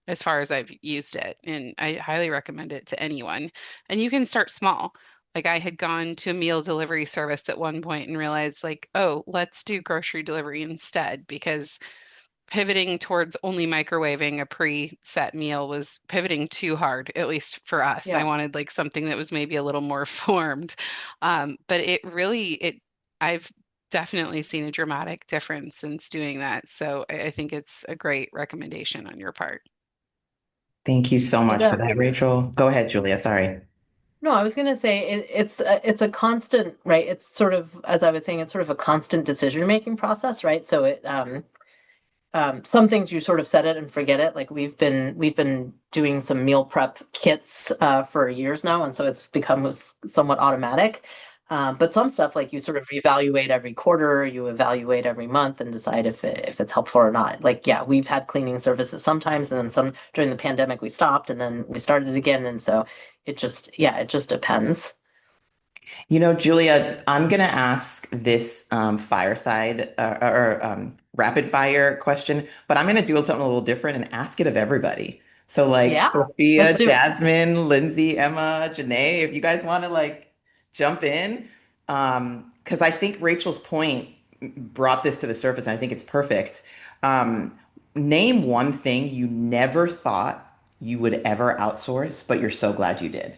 [SPEAKER 4] as far as I've used it. And I highly recommend it to anyone. And you can start small. Like I had gone to a meal delivery service at one point and realized like, oh, let's do grocery delivery instead because pivoting towards only microwaving a pre-set meal was pivoting too hard, at least for us. I
[SPEAKER 2] Yeah.
[SPEAKER 4] wanted like something that was maybe a little more formed. But I've definitely seen a dramatic difference since doing that. So I think it's a great recommendation on your part.
[SPEAKER 1] Thank you so
[SPEAKER 2] It
[SPEAKER 1] much for that, Rachel. Go ahead, Julia. Sorry.
[SPEAKER 2] No, I was going to say it's a constant, right? It's sort of, as I was saying, it's sort of a constant decision-making process, right? So some things you sort of set it and forget it. Like we've been doing some meal prep kits for years now, and so it's become somewhat automatic. But some stuff like you sort of reevaluate every quarter, you evaluate every month, and decide if it's helpful or not. Like yeah, we've had cleaning services sometimes, and then some during the pandemic we stopped, and then we started again, and so it just depends.
[SPEAKER 1] Julia, I'm going to ask this fireside or rapid fire question, but I'm going to do something a little different and ask it of everybody. So, like
[SPEAKER 2] Yeah, let's
[SPEAKER 1] Sophia,
[SPEAKER 2] do it.
[SPEAKER 1] Jasmine, Lindsay, Emma, Janae, if you guys want to like jump in, because I think Rachel's point brought this to the surface, and I think it's perfect. Um, Name one thing you never thought you would ever outsource, but you're so glad you did.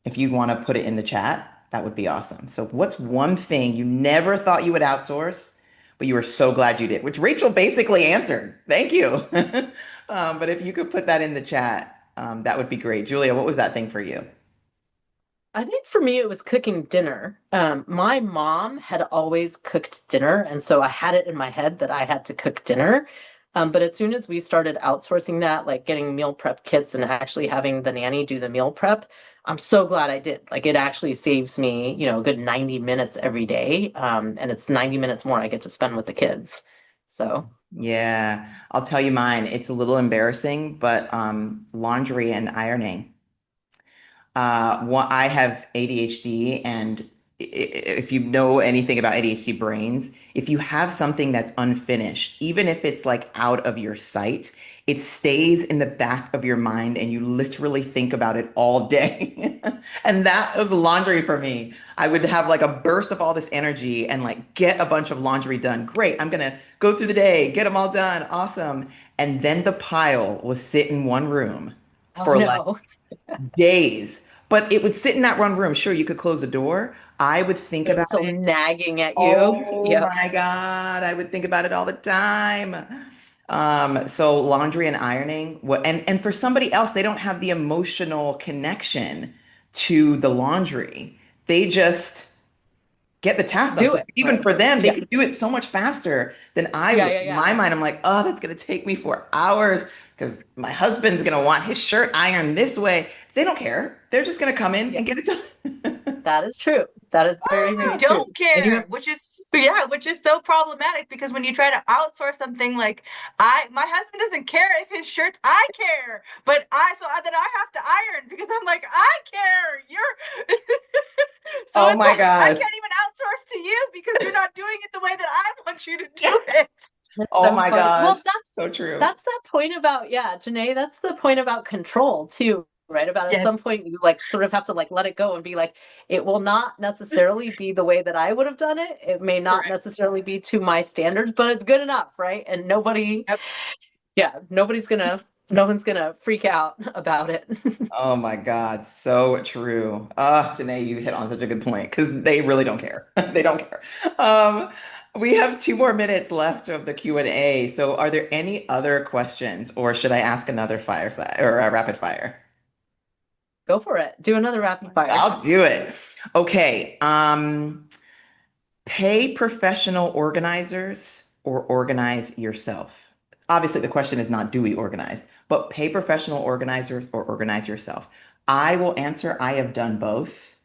[SPEAKER 1] If you want to put it in the chat, that would be awesome. So, what's one thing you never thought you would outsource, but you were so glad you did? Which Rachel basically answered. Thank you. But if you could put that in the chat, that would be great. Julia, what was that thing for you?
[SPEAKER 2] I think for me, it was cooking dinner. My mom had always cooked dinner, and so I had it in my head that I had to cook dinner. But as soon as we started outsourcing that, like getting meal prep kits and actually having the nanny do the meal prep, I'm so glad I did. Like it actually saves me, a good 90 minutes every day. And it's 90 minutes more I get to spend with the kids. So,
[SPEAKER 1] Yeah, I'll tell you mine. It's a little embarrassing, but laundry and ironing. I have ADHD, and if you know anything about ADHD brains, if you have something that's unfinished, even if it's like out of your sight, it stays in the back of your mind, and you literally think about it all day. And that was laundry for me. I would have like a burst of all this energy and like get a bunch of laundry done. Great, I'm gonna go through the day, get them all done. Awesome. And then the pile will sit in one room
[SPEAKER 2] oh
[SPEAKER 1] for like
[SPEAKER 2] no,
[SPEAKER 1] days. But it would sit in that one room. Sure, you could close the door. I would think
[SPEAKER 2] it
[SPEAKER 1] about
[SPEAKER 2] was so
[SPEAKER 1] it.
[SPEAKER 2] nagging at you.
[SPEAKER 1] Oh
[SPEAKER 2] Yep.
[SPEAKER 1] my God, I would think about it all the time. So laundry and ironing, and for somebody else, they don't have the emotional connection to the laundry. They just get the task done.
[SPEAKER 2] Do
[SPEAKER 1] So
[SPEAKER 2] it,
[SPEAKER 1] even
[SPEAKER 2] right?
[SPEAKER 1] for them, they
[SPEAKER 2] Yeah.
[SPEAKER 1] could do it so much faster than I
[SPEAKER 2] Yeah,
[SPEAKER 1] would.
[SPEAKER 2] yeah,
[SPEAKER 1] In
[SPEAKER 2] yeah.
[SPEAKER 1] my mind, I'm like, oh, that's gonna take me 4 hours because my husband's gonna want his shirt ironed this way. They don't care. They're just gonna come in
[SPEAKER 2] Yeah.
[SPEAKER 1] and get it done.
[SPEAKER 2] That is true. That is very,
[SPEAKER 5] We
[SPEAKER 2] very true.
[SPEAKER 5] don't
[SPEAKER 2] And you
[SPEAKER 5] care,
[SPEAKER 2] have,
[SPEAKER 5] which is so problematic because when you try to outsource something like my husband doesn't care if his shirts, I care, but then I have to iron because I'm like, I care. You're so
[SPEAKER 1] Oh
[SPEAKER 5] it's
[SPEAKER 1] my
[SPEAKER 5] like I
[SPEAKER 1] gosh.
[SPEAKER 5] can't even outsource to you because you're not doing it the way that I want you to
[SPEAKER 1] Yeah.
[SPEAKER 5] do it.
[SPEAKER 2] that's
[SPEAKER 1] Oh
[SPEAKER 2] so
[SPEAKER 1] my
[SPEAKER 2] funny.
[SPEAKER 1] gosh.
[SPEAKER 2] Well,
[SPEAKER 1] So true.
[SPEAKER 2] that's that point about, yeah, Janae, that's the point about control too, right? About at some
[SPEAKER 5] Yes,
[SPEAKER 2] point you like sort of have to like let it go and be like, it will not necessarily be the way that I would have done it. It may not
[SPEAKER 5] correct.
[SPEAKER 2] necessarily be to my standards, but it's good enough, right? And
[SPEAKER 5] Yep.
[SPEAKER 2] no one's gonna freak out about it.
[SPEAKER 1] Oh my God, so true. Janae, you hit on such a good point because they really don't care. They don't care. Um, we have 2 more minutes left of the Q&A. So are there any other questions, or should I ask another fireside or a rapid fire?
[SPEAKER 2] Go for it. Do another rapid fire.
[SPEAKER 1] I'll do it. Okay. Pay professional organizers or organize yourself. Obviously, the question is not do we organize, but pay professional organizers or organize yourself. I will answer I have done both.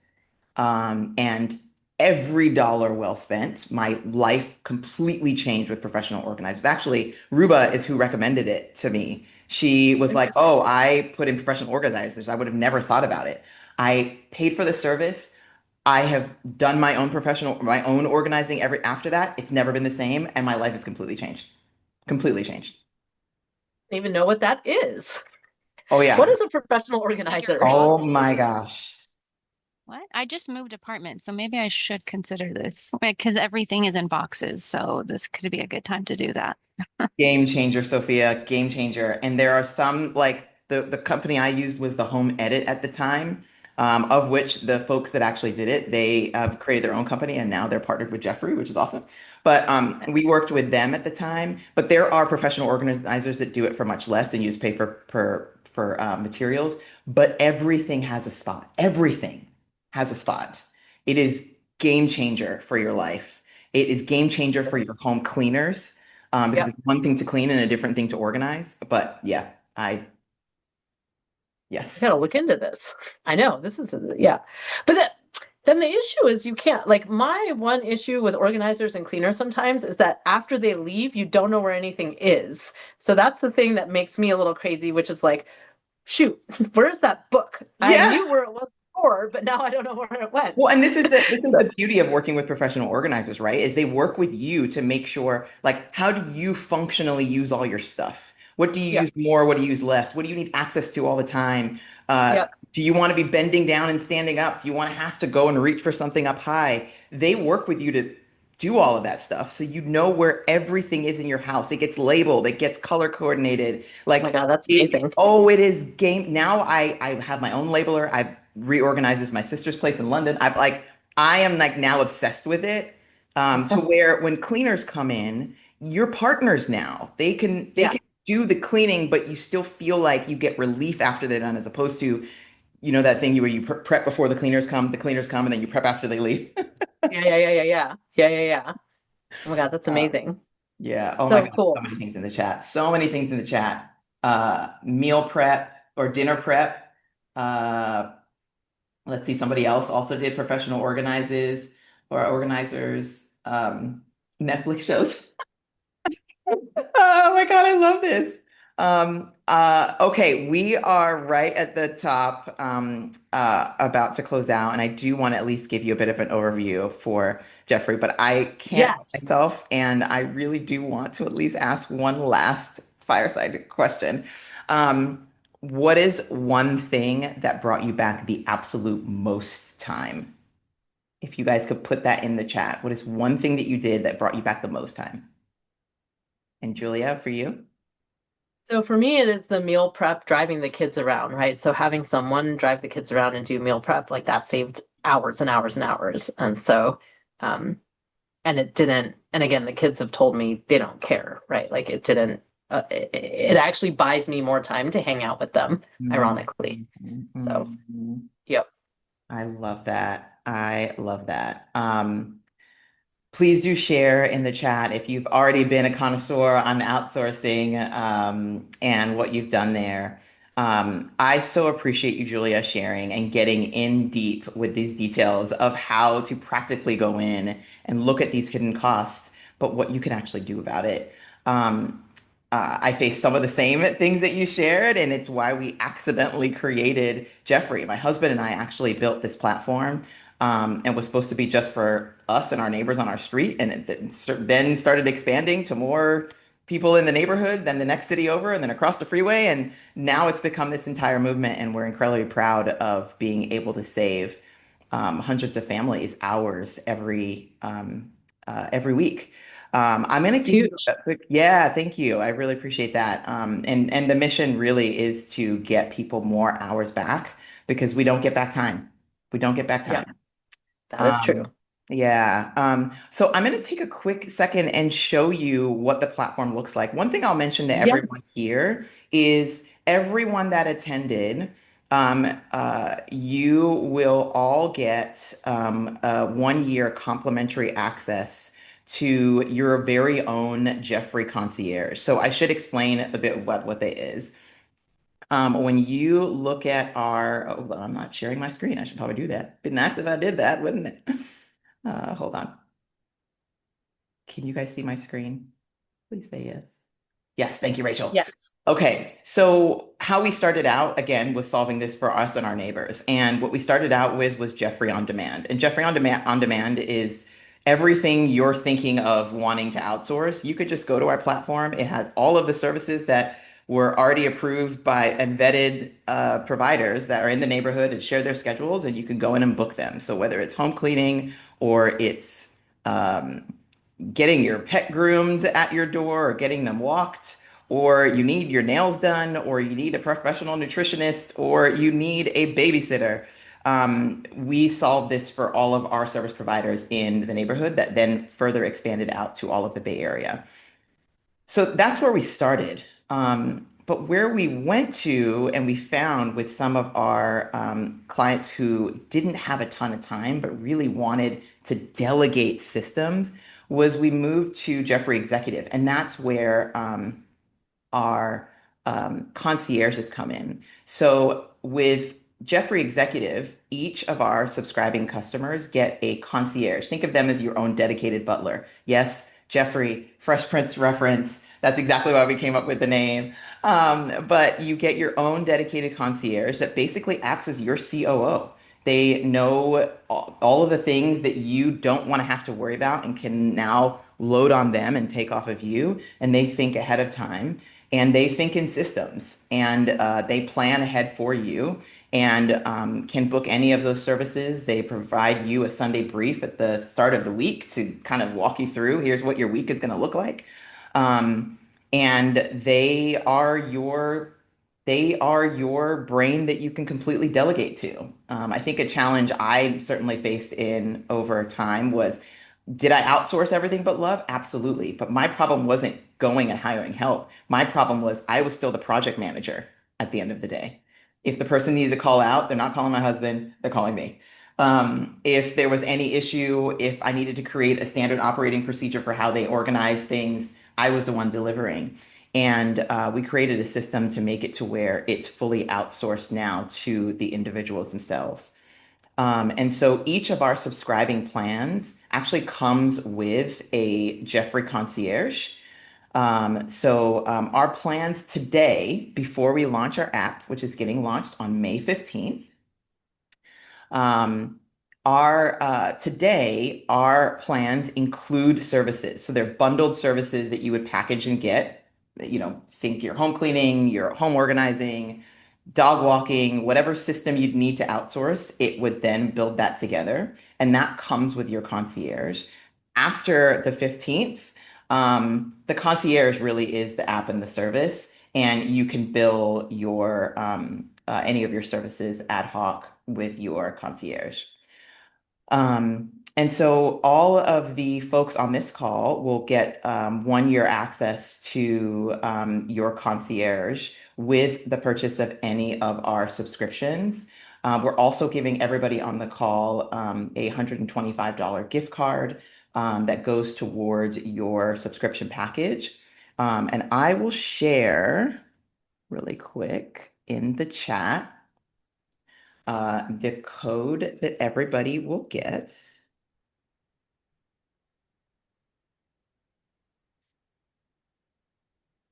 [SPEAKER 1] And every dollar well spent, my life completely changed with professional organizers. Actually, Ruba is who recommended it to me. She was like,
[SPEAKER 2] Interesting.
[SPEAKER 1] "Oh, I put in professional organizers. I would have never thought about it. I paid for the service. I have done my own organizing every after that. It's never been the same, and my life has completely changed. Completely changed.
[SPEAKER 2] Don't even know what that is.
[SPEAKER 1] Oh
[SPEAKER 2] What
[SPEAKER 1] yeah.
[SPEAKER 2] is a professional
[SPEAKER 5] Pique your
[SPEAKER 2] organizer?
[SPEAKER 1] Oh
[SPEAKER 5] curiosity.
[SPEAKER 1] my gosh.
[SPEAKER 6] What? I just moved apartment, so maybe I should consider this because everything is in boxes. So this could be a good time to do that.
[SPEAKER 1] Game changer, Sophia, game changer. And there are some like the company I used was the Home Edit at the time, of which the folks that actually did it, they have created their own company and now they're partnered with Geoffrey, which is awesome. But we worked with them at the time. But there are professional organizers that do it for much less and you just pay for materials. But everything has a spot. Everything has a spot. It is game changer for your life. It is game changer for your home cleaners because
[SPEAKER 2] Yep.
[SPEAKER 1] it's one thing to clean and a different thing to organize. But yeah,
[SPEAKER 2] I
[SPEAKER 1] yes.
[SPEAKER 2] gotta look into this. I know this is, yeah. But then the issue is you can't, like, my one issue with organizers and cleaners sometimes is that after they leave, you don't know where anything is. So that's the thing that makes me a little crazy, which is like, shoot, where's that book? I
[SPEAKER 1] Yeah.
[SPEAKER 2] knew where it was before, but now I don't know where it went.
[SPEAKER 1] Well, and this is
[SPEAKER 2] So,
[SPEAKER 1] the beauty of working with professional organizers, right? Is they work with you to make sure, like, how do you functionally use all your stuff? What do you
[SPEAKER 2] yeah,
[SPEAKER 1] use more? What do you use less? What do you need access to all the time?
[SPEAKER 2] yeah,
[SPEAKER 1] Do you want to be bending down and standing up? Do you want to have to go and reach for something up high? They work with you to do all of that stuff, so you know where everything is in your house. It gets labeled, it gets color coordinated.
[SPEAKER 2] oh my
[SPEAKER 1] Like
[SPEAKER 2] God, that's
[SPEAKER 1] it,
[SPEAKER 2] amazing.
[SPEAKER 1] oh, it is game. Now I have my own labeler. I've reorganized as my sister's place in London. I am like now obsessed with it. To where when cleaners come in, you're partners now. They
[SPEAKER 2] Yeah,
[SPEAKER 1] can do the cleaning, but you still feel like you get relief after they're done, as opposed to, that thing where you prep before the cleaners come, and then you prep after they leave.
[SPEAKER 2] yeah, yeah, yeah, yeah, yeah, yeah, yeah, yeah. Oh my God, that's
[SPEAKER 1] Uh,
[SPEAKER 2] amazing.
[SPEAKER 1] yeah. Oh my
[SPEAKER 2] So
[SPEAKER 1] God. So
[SPEAKER 2] cool.
[SPEAKER 1] many things in the chat. So many things in the chat. Meal prep or dinner prep. Uh, Let's see, somebody else also did professional organizers or organizers, Netflix shows. Oh my God, I love this. Okay, we are right at the top, about to close out, and I do want to at least give you a bit of an overview for Geoffrey, but I can't help
[SPEAKER 2] Yes.
[SPEAKER 1] myself, and I really do want to at least ask one last fireside question. Um, what is one thing that brought you back the absolute most time? If you guys could put that in the chat, what is one thing that you did that brought you back the most time? And Julia, for you?
[SPEAKER 2] So for me, it is the meal prep, driving the kids around, right? So having someone drive the kids around and do meal prep, like that saved hours and hours and hours. And so, um, and it didn't, and again, the kids have told me they don't care, right? Like it didn't, it actually buys me more time to hang out with them, ironically. So,
[SPEAKER 1] Mhm.
[SPEAKER 2] yep.
[SPEAKER 1] I love that. I love that. Please do share in the chat if you've already been a connoisseur on outsourcing, and what you've done there. I so appreciate you, Julia, sharing and getting in deep with these details of how to practically go in and look at these hidden costs, but what you can actually do about it. Um, I faced some of the same things that you shared, and it's why we accidentally created Geoffrey. My husband and I actually built this platform, and was supposed to be just for us and our neighbors on our street, and then started expanding to more people in the neighborhood, then the next city over, and then across the freeway, and now it's become this entire movement, and we're incredibly proud of being able to save, hundreds of families hours every week. I'm going to
[SPEAKER 2] It's
[SPEAKER 1] give you
[SPEAKER 2] huge.
[SPEAKER 1] a quick, yeah, thank you. I really appreciate that. And the mission really is to get people more hours back because we don't get back time. We don't get back
[SPEAKER 2] Yep,
[SPEAKER 1] time.
[SPEAKER 2] that is true.
[SPEAKER 1] Um, yeah. So I'm going to take a quick second and show you what the platform looks like. One thing I'll mention to
[SPEAKER 2] Yes.
[SPEAKER 1] everyone here is everyone that attended, you will all get, 1 year complimentary access to your very own Geoffrey concierge. So I should explain a bit what that is. When you look at our, oh, well, I'm not sharing my screen. I should probably do that. Be nice if I did that, wouldn't it? Hold on. Can you guys see my screen? Please say yes. Yes, thank you, Rachel.
[SPEAKER 2] Yes.
[SPEAKER 1] Okay, so how we started out again was solving this for us and our neighbors. And what we started out with was Geoffrey on Demand. And Geoffrey on Demand is everything you're thinking of wanting to outsource. You could just go to our platform. It has all of the services that were already approved by and vetted, providers that are in the neighborhood and share their schedules, and you can go in and book them. So whether it's home cleaning or it's, um, getting your pet groomed at your door or getting them walked, or you need your nails done, or you need a professional nutritionist, or you need a babysitter. We solved this for all of our service providers in the neighborhood that then further expanded out to all of the Bay Area. So that's where we started. But where we went to and we found with some of our, clients who didn't have a ton of time but really wanted to delegate systems was we moved to Geoffrey Executive. And that's where, our, concierges come in. So with Geoffrey Executive, each of our subscribing customers get a concierge. Think of them as your own dedicated butler. Yes, Geoffrey, Fresh Prince reference. That's exactly why we came up with the name. But you get your own dedicated concierge that basically acts as your COO. They know all of the things that you don't want to have to worry about and can now load on them and take off of you. And they think ahead of time and they think in systems and, they plan ahead for you and, can book any of those services. They provide you a Sunday brief at the start of the week to kind of walk you through here's what your week is going to look like. Um, and they are your brain that you can completely delegate to. I think a challenge I certainly faced in over time was, did I outsource everything but love? Absolutely. But my problem wasn't going and hiring help. My problem was I was still the project manager at the end of the day. If the person needed to call out, they're not calling my husband, they're calling me. If there was any issue, if I needed to create a standard operating procedure for how they organize things, I was the one delivering. And, we created a system to make it to where it's fully outsourced now to the individuals themselves. And so each of our subscribing plans actually comes with a Geoffrey concierge. Our plans today, before we launch our app, which is getting launched on May 15th, um, our plans include services. So they're bundled services that you would package and get. Think your home cleaning, your home organizing, dog walking, whatever system you'd need to outsource, it would then build that together. And that comes with your concierge. After the 15th, the concierge really is the app and the service, and you can bill your any of your services ad hoc with your concierge. And so all of the folks on this call will get 1 year access to your concierge with the purchase of any of our subscriptions. We're also giving everybody on the call a $125 gift card that goes towards your subscription package. And I will share really quick in the chat the code that everybody will get.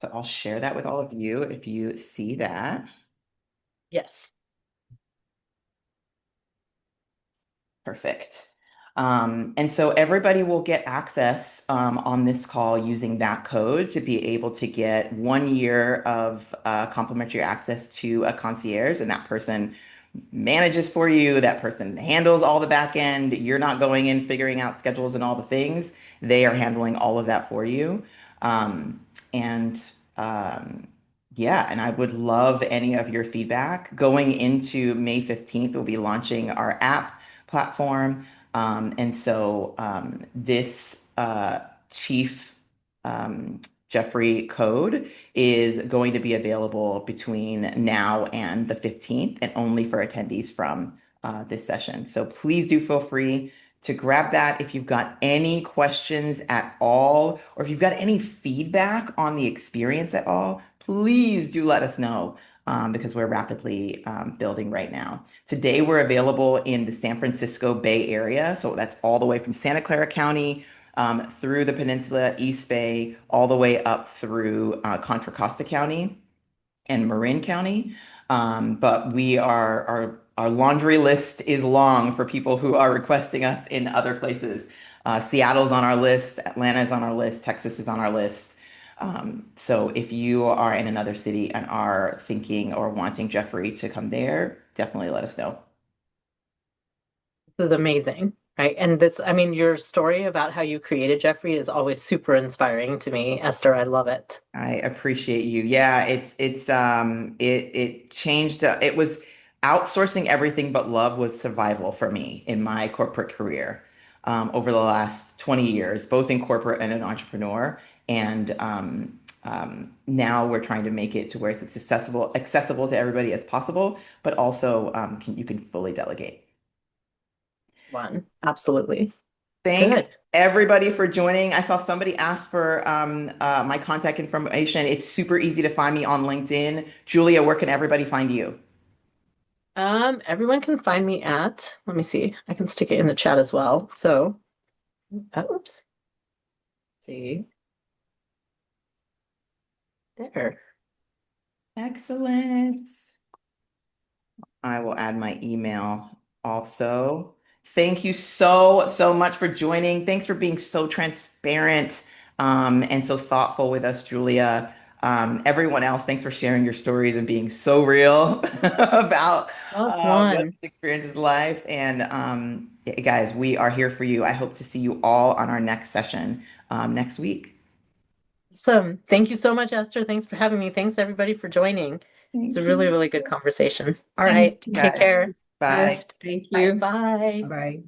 [SPEAKER 1] So I'll share that with all of you if you see that.
[SPEAKER 2] Yes.
[SPEAKER 1] Perfect. And so everybody will get access on this call using that code to be able to get 1 year of complimentary access to a concierge, and that person manages for you. That person handles all the back end. You're not going in figuring out schedules and all the things. They are handling all of that for you. Um, and yeah, and I would love any of your feedback. Going into May 15th, we'll be launching our app platform. This Chief Geoffrey code is going to be available between now and the 15th and only for attendees from this session. So please do feel free to grab that if you've got any questions at all, or if you've got any feedback on the experience at all, please do let us know because we're rapidly building right now. Today, we're available in the San Francisco Bay Area. So that's all the way from Santa Clara County through the Peninsula, East Bay, all the way up through Contra Costa County and Marin County. But our laundry list is long for people who are requesting us in other places. Seattle's on our list, Atlanta's on our list, Texas is on our list. So if you are in another city and are thinking or wanting Geoffrey to come there, definitely let us know.
[SPEAKER 2] This is amazing, right? And this, I mean, your story about how you created Geoffrey is always super inspiring to me, Esther. I love it.
[SPEAKER 1] I appreciate you. Yeah, it changed. It was outsourcing everything but love was survival for me in my corporate career over the last 20 years, both in corporate and an entrepreneur. And now we're trying to make it to where it's accessible to everybody as possible, but also you can fully delegate.
[SPEAKER 2] One, absolutely.
[SPEAKER 1] Thanks
[SPEAKER 2] Good.
[SPEAKER 1] everybody for joining. I saw somebody ask for my contact information. It's super easy to find me on LinkedIn. Julia, where can everybody find you?
[SPEAKER 2] Everyone can find me at, let me see, I can stick it in the chat as well. So, oops. See. There.
[SPEAKER 1] Excellent. I will add my email also. Thank you so, so much for joining. Thanks for being so transparent and so thoughtful with us, Julia. Everyone else, thanks for sharing your stories and being so real about
[SPEAKER 2] Well,
[SPEAKER 1] what
[SPEAKER 2] one.
[SPEAKER 1] this experience is like. And yeah, guys, we are here for you. I hope to see you all on our next session next week.
[SPEAKER 2] Awesome. Thank you so much, Esther. Thanks for having me. Thanks, everybody, for joining. It's
[SPEAKER 1] Thank
[SPEAKER 2] a really,
[SPEAKER 1] you.
[SPEAKER 2] really good conversation. All
[SPEAKER 3] Thanks
[SPEAKER 2] right.
[SPEAKER 3] to
[SPEAKER 2] Take
[SPEAKER 1] Guys,
[SPEAKER 2] care.
[SPEAKER 1] bye.
[SPEAKER 3] Thank you.
[SPEAKER 2] Bye.
[SPEAKER 3] Bye.